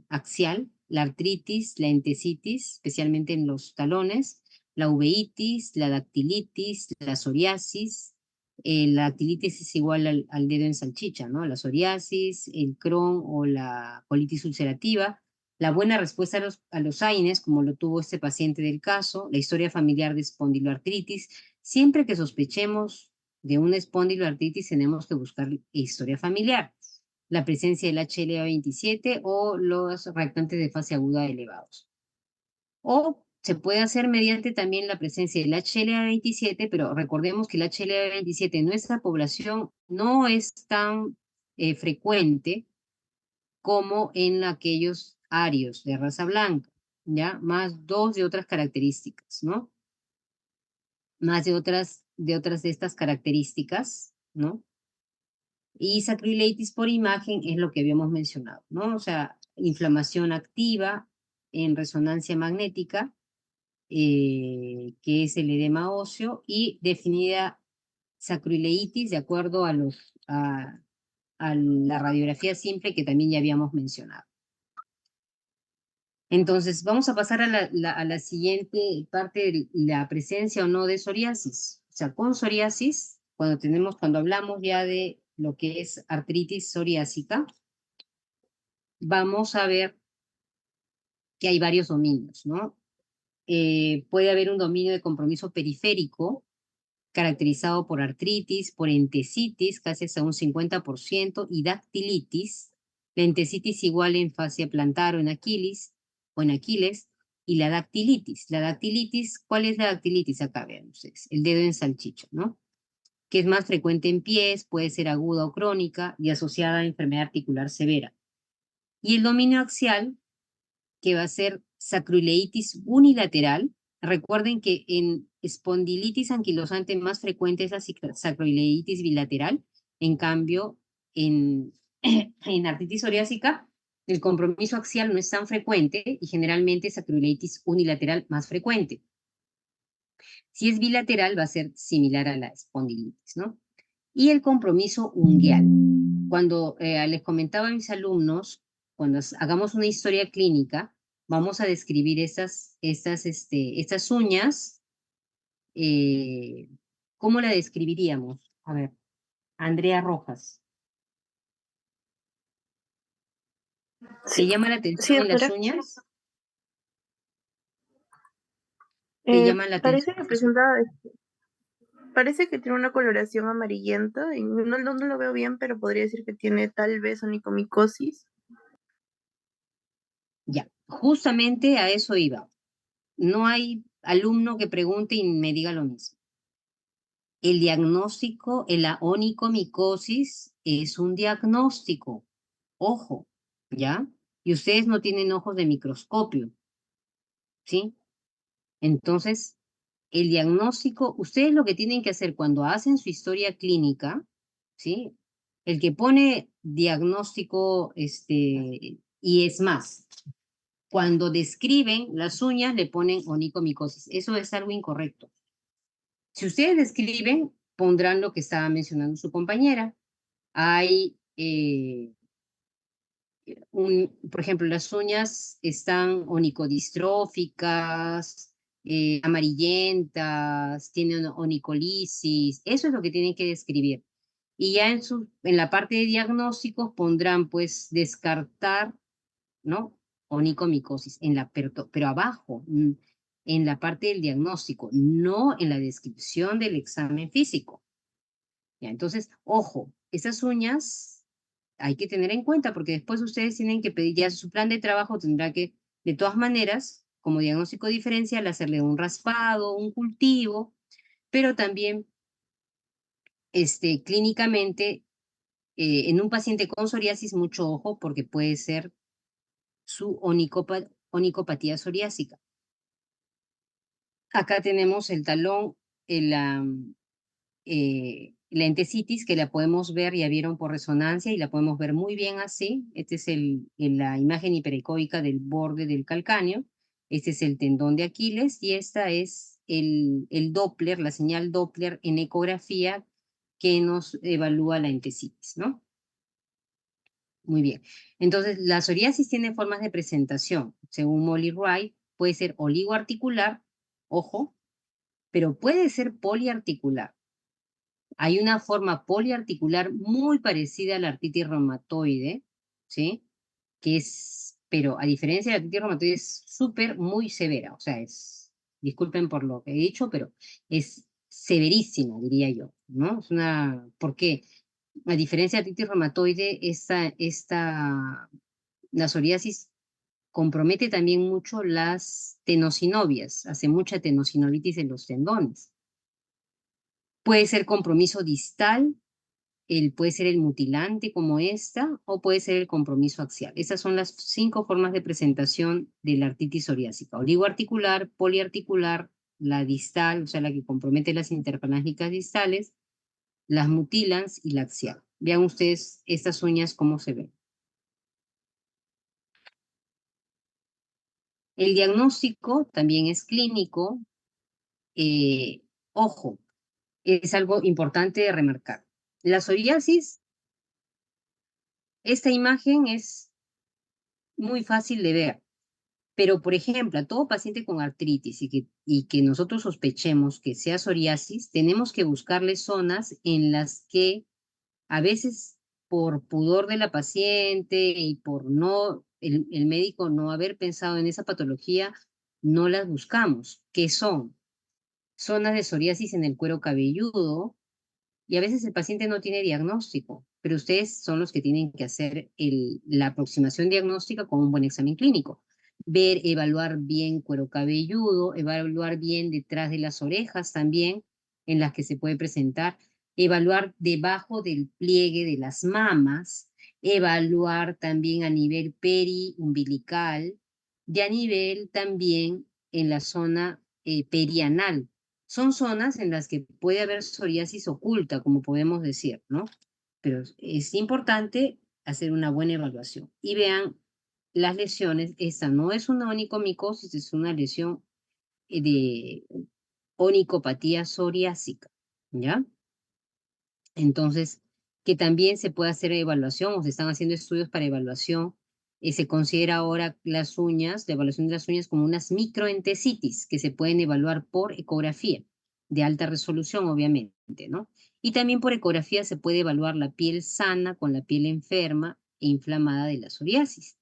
Speaker 1: axial, la artritis, la entesitis, especialmente en los talones, la uveitis, la dactilitis, la psoriasis. La dactilitis es igual al dedo en salchicha, ¿no? La psoriasis, el Crohn o la colitis ulcerativa. La buena respuesta a los AINES, como lo tuvo este paciente del caso, la historia familiar de espondiloartritis. Siempre que sospechemos de una espondiloartritis, tenemos que buscar historia familiar, la presencia del HLA-27 o los reactantes de fase aguda elevados. O se puede hacer mediante también la presencia del HLA-27, pero recordemos que el HLA-27 en nuestra población no es tan frecuente como en aquellos arios de raza blanca, ¿ya? Más dos de otras características, ¿no? Más de otras de estas características, ¿no? Y sacroileitis por imagen es lo que habíamos mencionado, ¿no? O sea, inflamación activa en resonancia magnética, que es el edema óseo, y definida sacroileitis de acuerdo a la radiografía simple que también ya habíamos mencionado. Entonces, vamos a pasar a la siguiente parte de la presencia o no de psoriasis. O sea, con psoriasis, cuando hablamos ya de lo que es artritis psoriásica, vamos a ver que hay varios dominios, ¿no? Puede haber un dominio de compromiso periférico, caracterizado por artritis, por entesitis, casi hasta un 50%, y dactilitis. La entesitis igual en fascia plantar o en Aquiles, y la dactilitis. La dactilitis, ¿cuál es la dactilitis? Acá vean ustedes, el dedo en salchicha, ¿no? Que es más frecuente en pies, puede ser aguda o crónica y asociada a enfermedad articular severa. Y el dominio axial, que va a ser sacroileitis unilateral, Recuerden que en espondilitis anquilosante más frecuente es la sacroileitis bilateral. En cambio, en artritis psoriásica, el compromiso axial no es tan frecuente y generalmente es sacroileitis unilateral más frecuente. Si es bilateral, va a ser similar a la espondilitis, ¿no? Y el compromiso ungueal. Cuando les comentaba a mis alumnos, cuando hagamos una historia clínica, vamos a describir estas uñas. ¿Cómo la describiríamos? A ver, Andrea Rojas. ¿Te llama la atención las
Speaker 12: doctora.
Speaker 1: uñas? ¿Te llama la
Speaker 12: Parece
Speaker 1: atención?
Speaker 12: que presenta, parece que tiene una coloración amarillenta y no lo veo bien, pero podría decir que tiene tal vez onicomicosis.
Speaker 1: Ya, justamente a eso iba. No hay alumno que pregunte y me diga lo mismo. El diagnóstico, la onicomicosis es un diagnóstico. Ojo, ¿ya? Y ustedes no tienen ojos de microscopio, ¿sí? Entonces, el diagnóstico, ustedes lo que tienen que hacer cuando hacen su historia clínica, ¿sí? El que pone diagnóstico, y es más, cuando describen las uñas le ponen onicomicosis. Eso es algo incorrecto. Si ustedes describen, pondrán lo que estaba mencionando su compañera. Hay, por ejemplo, las uñas están onicodistróficas, amarillentas, tienen onicolisis. Eso es lo que tienen que describir. Y ya en la parte de diagnósticos pondrán, pues, descartar, ¿no? Onicomicosis, pero abajo, en la parte del diagnóstico, no en la descripción del examen físico. Ya, entonces, ojo, esas uñas hay que tener en cuenta porque después ustedes tienen que pedir, ya su plan de trabajo tendrá que, de todas maneras, como diagnóstico diferencial, hacerle un raspado, un cultivo, pero también clínicamente, en un paciente con psoriasis, mucho ojo porque puede ser su onicopatía psoriásica. Acá tenemos el talón, la entesitis, que la podemos ver, ya vieron por resonancia, y la podemos ver muy bien así. Este es la imagen hiperecoica del borde del calcáneo. Este es el tendón de Aquiles, y esta es el Doppler, la señal Doppler en ecografía que nos evalúa la entesitis, ¿no? Muy bien. Entonces, la psoriasis tiene formas de presentación. Según Molly Wright, puede ser oligoarticular, ojo, pero puede ser poliarticular. Hay una forma poliarticular muy parecida a la artritis reumatoide, ¿sí? Que es, pero a diferencia de la artritis reumatoide, es súper, muy severa. O sea, disculpen por lo que he dicho, pero es severísima, diría yo, ¿no? ¿Por qué? A diferencia de la artritis reumatoide, la psoriasis compromete también mucho las tenosinovias, hace mucha tenosinolitis en los tendones. Puede ser compromiso distal, puede ser el mutilante como esta, o puede ser el compromiso axial. Esas son las 5 formas de presentación de la artritis psoriásica: oligoarticular, poliarticular, la distal, o sea, la que compromete las interfalángicas distales, las mutilans y la axial. Vean ustedes estas uñas cómo se ven. El diagnóstico también es clínico. Ojo, es algo importante de remarcar. La psoriasis, esta imagen es muy fácil de ver, pero por ejemplo, a todo paciente con artritis y que nosotros sospechemos que sea psoriasis, tenemos que buscarle zonas en las que a veces por pudor de la paciente y por el médico no haber pensado en esa patología, no las buscamos, que son zonas de psoriasis en el cuero cabelludo, y a veces el paciente no tiene diagnóstico, pero ustedes son los que tienen que hacer la aproximación diagnóstica con un buen examen clínico. Ver, evaluar bien cuero cabelludo, evaluar bien detrás de las orejas también, en las que se puede presentar, evaluar debajo del pliegue de las mamas, evaluar también a nivel periumbilical, y a nivel también en la zona perianal. Son zonas en las que puede haber psoriasis oculta, como podemos decir, ¿no? Pero es importante hacer una buena evaluación. Y vean las lesiones. Esta no es una onicomicosis, es una lesión de onicopatía psoriásica, ¿ya? Entonces, que también se puede hacer evaluación, o se están haciendo estudios para evaluación. Se considera ahora las uñas, la evaluación de las uñas, como unas microentesitis que se pueden evaluar por ecografía, de alta resolución, obviamente, ¿no? Y también por ecografía se puede evaluar la piel sana con la piel enferma e inflamada de la psoriasis.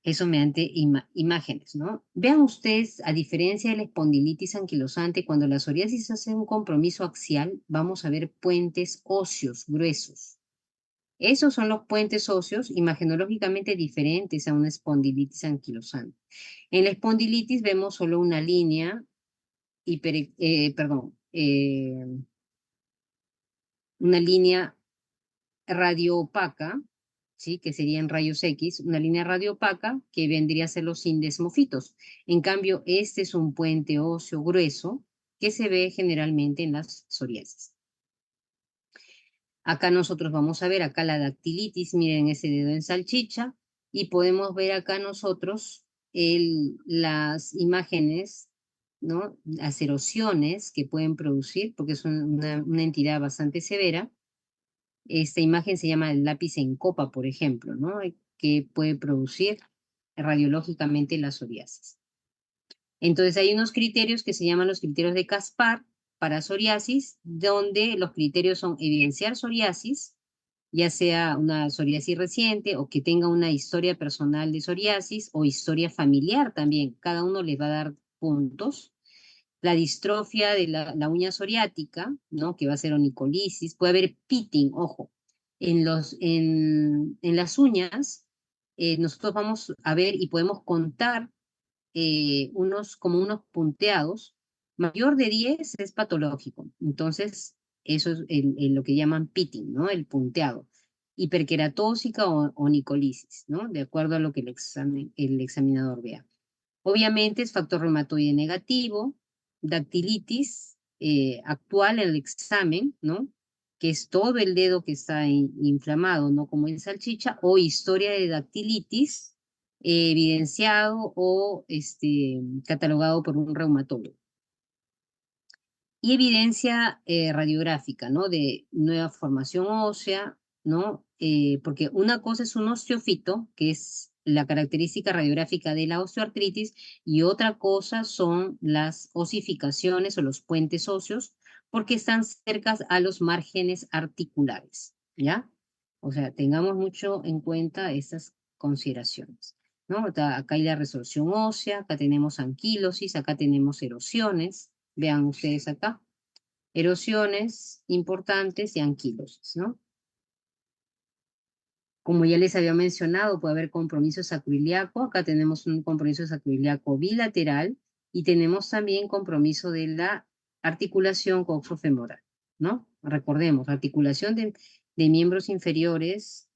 Speaker 1: Eso mediante imágenes, ¿no? Vean ustedes, a diferencia de la espondilitis anquilosante, cuando la psoriasis hace un compromiso axial, vamos a ver puentes óseos gruesos. Esos son los puentes óseos imagenológicamente diferentes a una espondilitis anquilosante. En la espondilitis vemos solo una línea, una línea radioopaca, ¿sí? Que serían rayos X, una línea radioopaca que vendría a ser los indesmofitos. En cambio, este es un puente óseo grueso que se ve generalmente en las psoriasis. Acá nosotros vamos a ver acá la dactilitis, miren ese dedo en salchicha, y podemos ver acá nosotros las imágenes, ¿no? Las erosiones que pueden producir, porque es una entidad bastante severa. Esta imagen se llama el lápiz en copa, por ejemplo, ¿no? Que puede producir radiológicamente la psoriasis. Entonces hay unos criterios que se llaman los criterios de Caspar para psoriasis, donde los criterios son evidenciar psoriasis, ya sea una psoriasis reciente o que tenga una historia personal de psoriasis o historia familiar también. Cada uno les va a dar puntos. La distrofia de la uña psoriática, ¿no? Que va a ser onicolisis. Puede haber pitting, ojo. En las uñas, nosotros vamos a ver y podemos contar como unos punteados. Mayor de 10 es patológico. Entonces, eso es lo que llaman pitting, ¿no? El punteado. Hiperqueratósica o onicolisis, ¿no? De acuerdo a lo que el examinador vea. Obviamente es factor reumatoide negativo, dactilitis actual en el examen, ¿no? Que es todo el dedo que está inflamado, no como en salchicha, o historia de dactilitis evidenciado o catalogado por un reumatólogo. Y evidencia radiográfica, ¿no? De nueva formación ósea, ¿no? Porque una cosa es un osteofito, que es la característica radiográfica de la osteoartritis, y otra cosa son las osificaciones o los puentes óseos, porque están cerca a los márgenes articulares, ¿ya? O sea, tengamos mucho en cuenta estas consideraciones, ¿no? Acá hay la resorción ósea, acá tenemos anquilosis, acá tenemos erosiones, vean ustedes acá, erosiones importantes y anquilosis, ¿no? Como ya les había mencionado, puede haber compromiso sacroiliaco. Acá tenemos un compromiso sacroiliaco bilateral y tenemos también compromiso de la articulación coxofemoral, ¿no? Recordemos, articulación de miembros inferiores,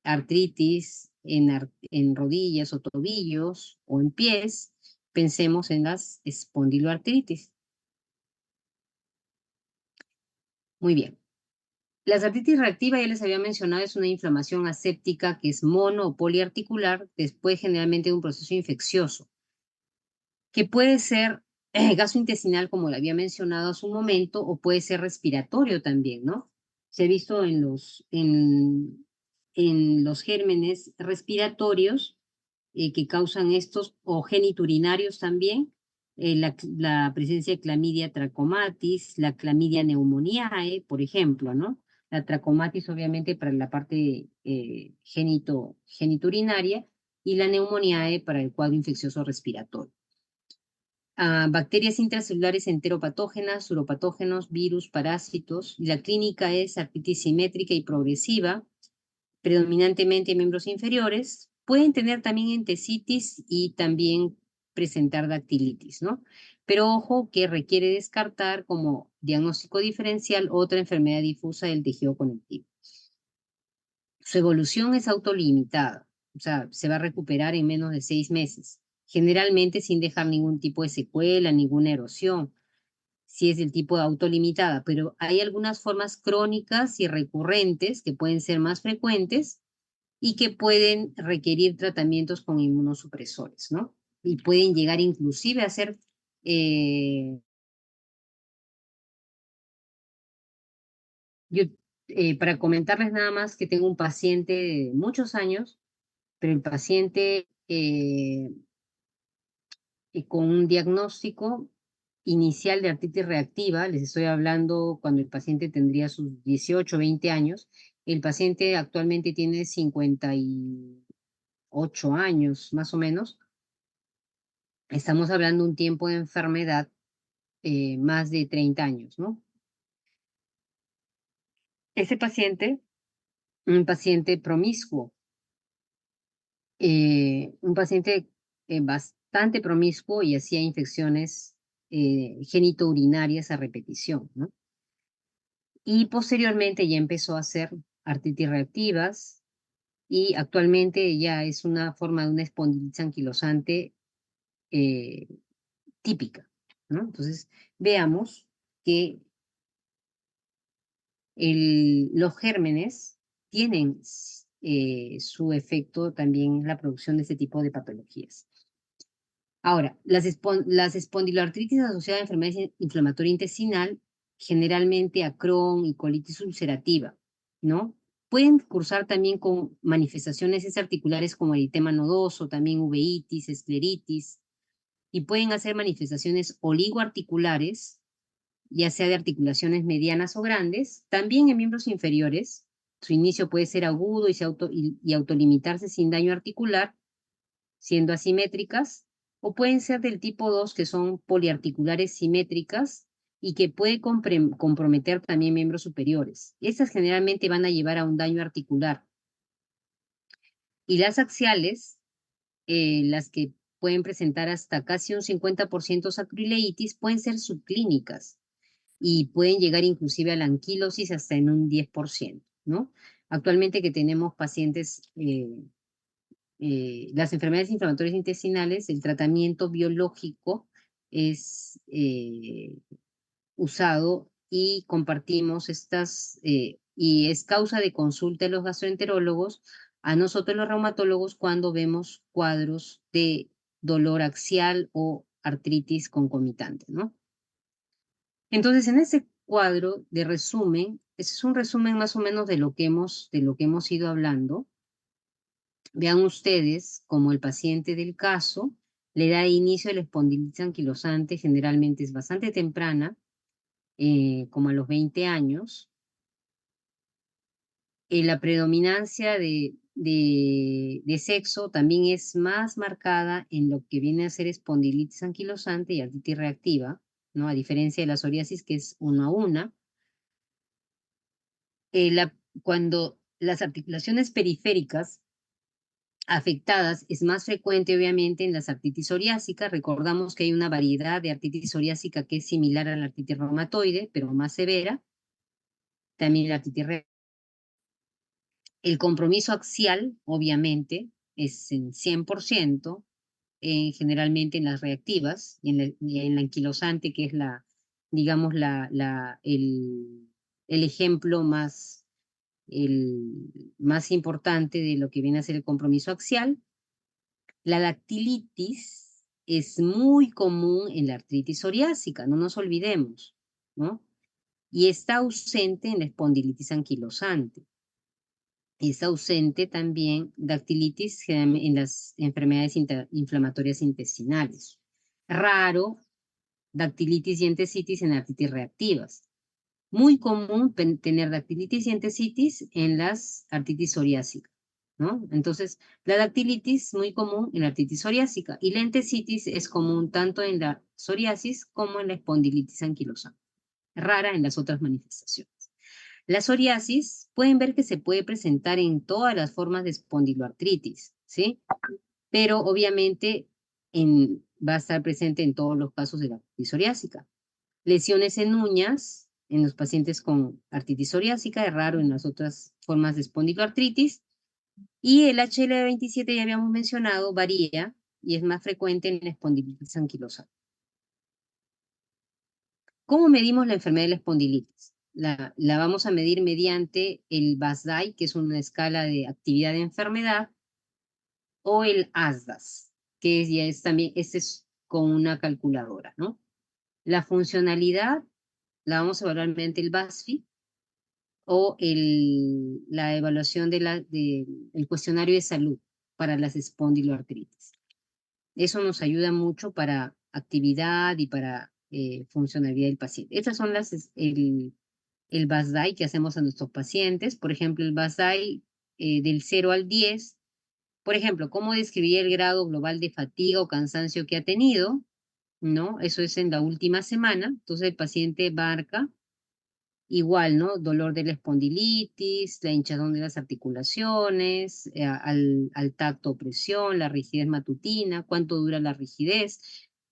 Speaker 1: artritis en rodillas o tobillos o en pies. Pensemos en las espondiloartritis. Muy bien. La artritis reactiva, ya les había mencionado, es una inflamación aséptica que es mono o poliarticular después generalmente de un proceso infeccioso, que puede ser gastrointestinal, como lo había mencionado hace un momento, o puede ser respiratorio también, ¿no? Se ha visto en los gérmenes respiratorios que causan estos, o geniturinarios también, la presencia de clamidia trachomatis, la clamidia pneumoniae, por ejemplo, ¿no? La trachomatis obviamente para la parte geniturinaria y la pneumoniae para el cuadro infeccioso respiratorio. Bacterias intracelulares enteropatógenas, uropatógenos, virus, parásitos. La clínica es artritis simétrica y progresiva, predominantemente en miembros inferiores. Pueden tener también entesitis y también presentar dactilitis, ¿no? Pero ojo que requiere descartar como diagnóstico diferencial otra enfermedad difusa del tejido conectivo. Su evolución es autolimitada, o sea, se va a recuperar en menos de 6 meses. generalmente sin dejar ningún tipo de secuela, ninguna erosión, si es del tipo de autolimitada, pero hay algunas formas crónicas y recurrentes que pueden ser más frecuentes y que pueden requerir tratamientos con inmunosupresores, ¿no? Y pueden llegar inclusive a ser para comentarles nada más que tengo un paciente de muchos años, pero el paciente con un diagnóstico inicial de artritis reactiva, les estoy hablando cuando el paciente tendría sus 18, 20 años, el paciente actualmente tiene 58 años, más o menos. Estamos hablando de un tiempo de enfermedad más de 30 años, ¿no? Ese paciente, un paciente promiscuo, un paciente bastante promiscuo y hacía infecciones genitourinarias a repetición, ¿no? Y posteriormente ya empezó a hacer artritis reactivas y actualmente ya es una forma de una espondilitis anquilosante típica, ¿no? Entonces, veamos que los gérmenes tienen su efecto también en la producción de este tipo de patologías. Ahora, las espondiloartritis asociadas a enfermedad inflamatoria intestinal, generalmente a Crohn y colitis ulcerativa, ¿no? Pueden cursar también con manifestaciones articulares como eritema nodoso, también uveitis, escleritis, y pueden hacer manifestaciones oligoarticulares, ya sea de articulaciones medianas o grandes, también en miembros inferiores. Su inicio puede ser agudo y autolimitarse sin daño articular, siendo asimétricas, o pueden ser del tipo 2, que son poliarticulares simétricas y que puede comprometer también miembros superiores. Estas generalmente van a llevar a un daño articular. Y las axiales, las que pueden presentar hasta casi un 50% sacroileitis, pueden ser subclínicas y pueden llegar inclusive a la anquilosis hasta en un 10%, ¿no? Actualmente que tenemos pacientes, las enfermedades inflamatorias intestinales, el tratamiento biológico es usado y compartimos estas, y es causa de consulta de los gastroenterólogos a nosotros los reumatólogos cuando vemos cuadros de dolor axial o artritis concomitante, ¿no? Entonces, en ese cuadro de resumen, ese es un resumen más o menos de lo que hemos ido hablando. Vean ustedes como el paciente del caso le da inicio a la espondilitis anquilosante, generalmente es bastante temprana, como a los 20 años. La predominancia de sexo también es más marcada en lo que viene a ser espondilitis anquilosante y artritis reactiva, ¿no? A diferencia de la psoriasis, que es 1 a 1. Cuando las articulaciones periféricas afectadas es más frecuente, obviamente, en las artritis psoriásicas. Recordamos que hay una variedad de artritis psoriásica que es similar a la artritis reumatoide, pero más severa. También la artritis reactiva. El compromiso axial, obviamente, es en 100%, generalmente en las reactivas, y en la anquilosante, que es digamos, el ejemplo más importante de lo que viene a ser el compromiso axial. La dactilitis es muy común en la artritis psoriásica, no nos olvidemos, ¿no? Y está ausente en la espondilitis anquilosante. Está ausente también dactilitis en las enfermedades inflamatorias intestinales. Raro dactilitis y entesitis en artritis reactivas. Muy común tener dactilitis y entesitis en las artritis psoriásicas, ¿no? Entonces, la dactilitis muy común en la artritis psoriásica y la entesitis es común tanto en la psoriasis como en la espondilitis anquilosante. Rara en las otras manifestaciones. La psoriasis pueden ver que se puede presentar en todas las formas de espondiloartritis, ¿sí? Pero obviamente va a estar presente en todos los casos de la artritis psoriásica. Lesiones en uñas en los pacientes con artritis psoriásica, es raro en las otras formas de espondiloartritis. Y el HL27, ya habíamos mencionado, varía y es más frecuente en la espondilitis anquilosal. ¿Cómo medimos la enfermedad de la espondilitis? La vamos a medir mediante el BASDAI, que es una escala de actividad de enfermedad, o el ASDAS, que ya es también, este es con una calculadora, ¿no? La funcionalidad la vamos a evaluar mediante el BASFI o la evaluación del cuestionario de salud para las espondiloartritis. Eso nos ayuda mucho para actividad y para funcionalidad del paciente. Estas son el BASDAI que hacemos a nuestros pacientes. Por ejemplo, el BASDAI del 0 al 10. Por ejemplo, ¿cómo describiría el grado global de fatiga o cansancio que ha tenido? ¿No? Eso es en la última semana. Entonces el paciente marca igual, ¿no? Dolor de la espondilitis, la hinchazón de las articulaciones, al tacto o presión, la rigidez matutina, cuánto dura la rigidez.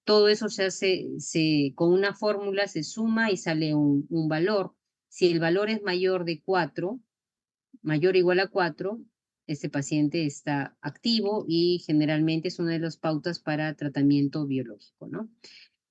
Speaker 1: Todo eso se hace, con una fórmula se suma y sale un valor. Si el valor es mayor de 4, mayor o igual a 4, este paciente está activo y generalmente es una de las pautas para tratamiento biológico, ¿no?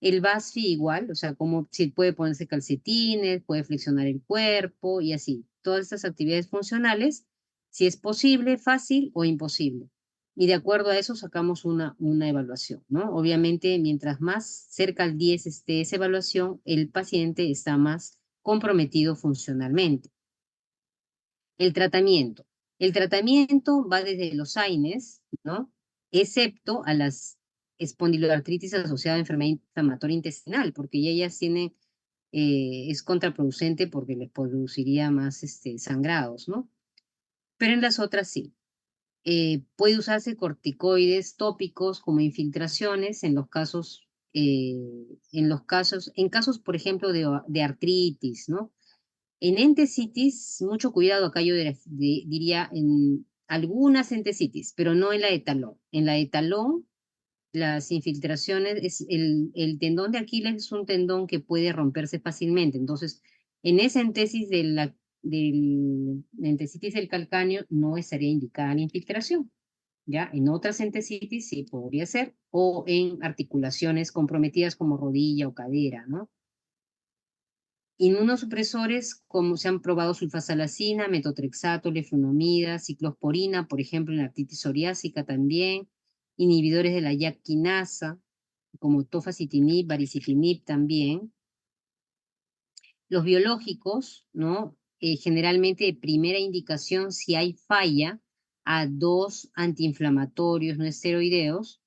Speaker 1: El BASFI igual, o sea, como si puede ponerse calcetines, puede flexionar el cuerpo y así. Todas estas actividades funcionales, si es posible, fácil o imposible. Y de acuerdo a eso sacamos una evaluación, ¿no? Obviamente, mientras más cerca al 10 esté esa evaluación, el paciente está más comprometido funcionalmente. El tratamiento. El tratamiento va desde los AINES, ¿no? Excepto a las espondiloartritis asociada a enfermedad inflamatoria intestinal, porque ellas tienen, es contraproducente porque les produciría más sangrados, ¿no? Pero en las otras sí. Puede usarse corticoides tópicos como infiltraciones en casos, por ejemplo, de artritis, ¿no? En entesitis, mucho cuidado acá yo diría en algunas entesitis, pero no en la de talón. En la de talón, las infiltraciones, el tendón de Aquiles es un tendón que puede romperse fácilmente. Entonces, en esa entesis de la entesitis del calcáneo no estaría indicada la infiltración. ¿Ya? En otras entesitis sí podría ser, o en articulaciones comprometidas como rodilla o cadera, ¿no? Inmunosupresores, como se han probado sulfasalacina, metotrexato, leflunomida, ciclosporina, por ejemplo, en la artritis psoriásica también, inhibidores de la JAK quinasa, como tofacitinib, baricitinib también. Los biológicos, ¿no? Generalmente de primera indicación, si hay falla a 2 antiinflamatorios no esteroideos,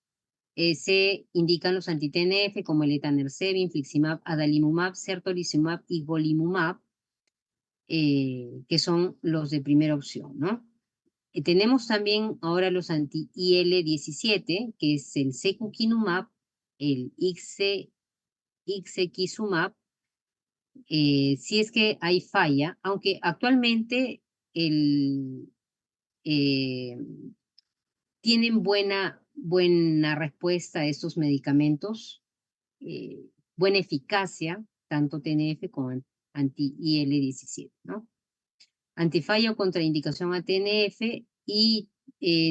Speaker 1: se indican los anti-TNF como el etanercept, infliximab, adalimumab, certolizumab y golimumab, que son los de primera opción, ¿no? Tenemos también ahora los anti-IL-17, que es el secukinumab, el ixekizumab, si es que hay falla, aunque actualmente tienen buena respuesta a estos medicamentos, buena eficacia, tanto TNF como anti-IL-17, ¿no? Antifalla o contraindicación a TNF y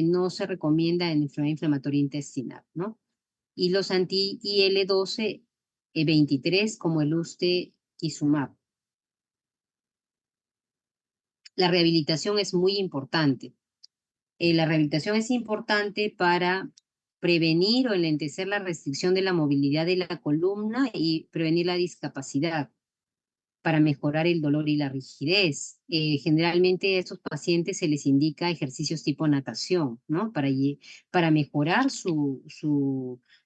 Speaker 1: no se recomienda en enfermedad inflamatoria intestinal, ¿no? Y los anti-IL-12, 23, como el ustekinumab. La rehabilitación es muy importante. La rehabilitación es importante para prevenir o enlentecer la restricción de la movilidad de la columna y prevenir la discapacidad, para mejorar el dolor y la rigidez. Generalmente a estos pacientes se les indica ejercicios tipo natación, ¿no? Para mejorar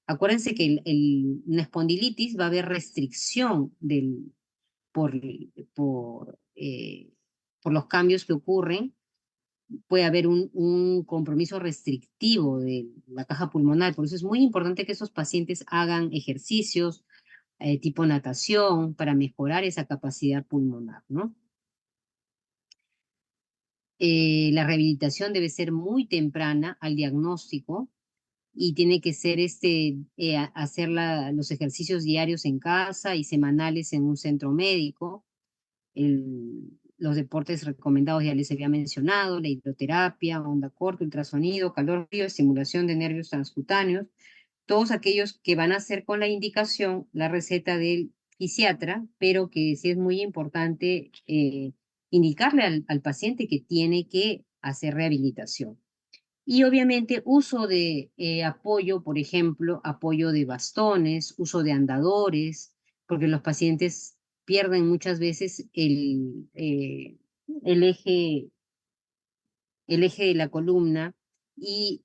Speaker 1: Acuérdense que una espondilitis va a haber restricción por los cambios que ocurren. Puede haber un compromiso restrictivo de la caja pulmonar. Por eso es muy importante que esos pacientes hagan ejercicios tipo natación para mejorar esa capacidad pulmonar, ¿no? La rehabilitación debe ser muy temprana al diagnóstico y tiene que ser hacer los ejercicios diarios en casa y semanales en un centro médico. los deportes recomendados ya les había mencionado, la hidroterapia, onda corta, ultrasonido, calor frío, estimulación de nervios transcutáneos, todos aquellos que van a hacer con la indicación, la receta del fisiatra, pero que sí es muy importante indicarle al paciente que tiene que hacer rehabilitación. Y obviamente uso de apoyo, por ejemplo, apoyo de bastones, uso de andadores, porque los pacientes pierden muchas veces el eje de la columna y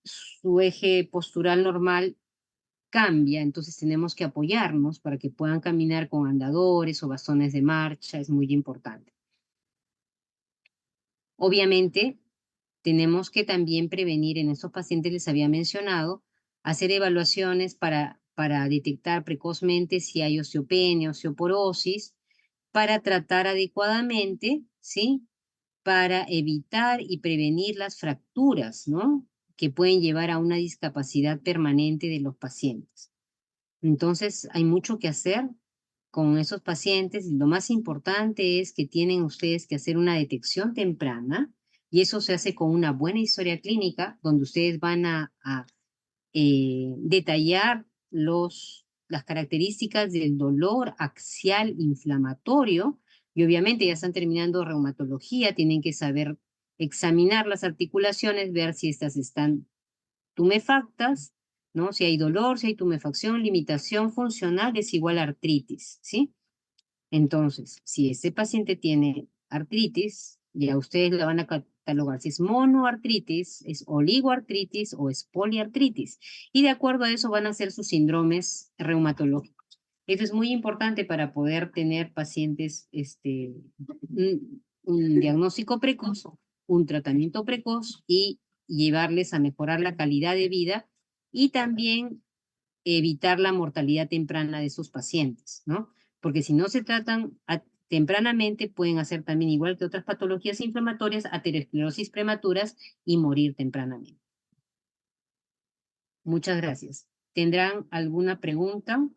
Speaker 1: su eje postural normal cambia, entonces tenemos que apoyarnos para que puedan caminar con andadores o bastones de marcha, es muy importante. Obviamente, tenemos que también prevenir, en estos pacientes les había mencionado, hacer evaluaciones para detectar precozmente si hay osteopenia, osteoporosis, para tratar adecuadamente, ¿sí? Para evitar y prevenir las fracturas, ¿no? Que pueden llevar a una discapacidad permanente de los pacientes. Entonces, hay mucho que hacer con esos pacientes y lo más importante es que tienen ustedes que hacer una detección temprana y eso se hace con una buena historia clínica donde ustedes van a detallar las características del dolor axial inflamatorio y obviamente ya están terminando reumatología, tienen que saber examinar las articulaciones, ver si estas están tumefactas, ¿no? Si hay dolor, si hay tumefacción, limitación funcional es igual a artritis, ¿sí? Entonces, si este paciente tiene artritis, ya ustedes la van a catalogar si es monoartritis, es oligoartritis o es poliartritis. Y de acuerdo a eso van a ser sus síndromes reumatológicos. Eso es muy importante para poder tener pacientes, un diagnóstico precoz, un tratamiento precoz y llevarles a mejorar la calidad de vida y también evitar la mortalidad temprana de esos pacientes, ¿no? Porque si no se tratan tempranamente, pueden hacer también, igual que otras patologías inflamatorias, aterosclerosis prematuras y morir tempranamente. Muchas gracias. ¿Tendrán alguna pregunta?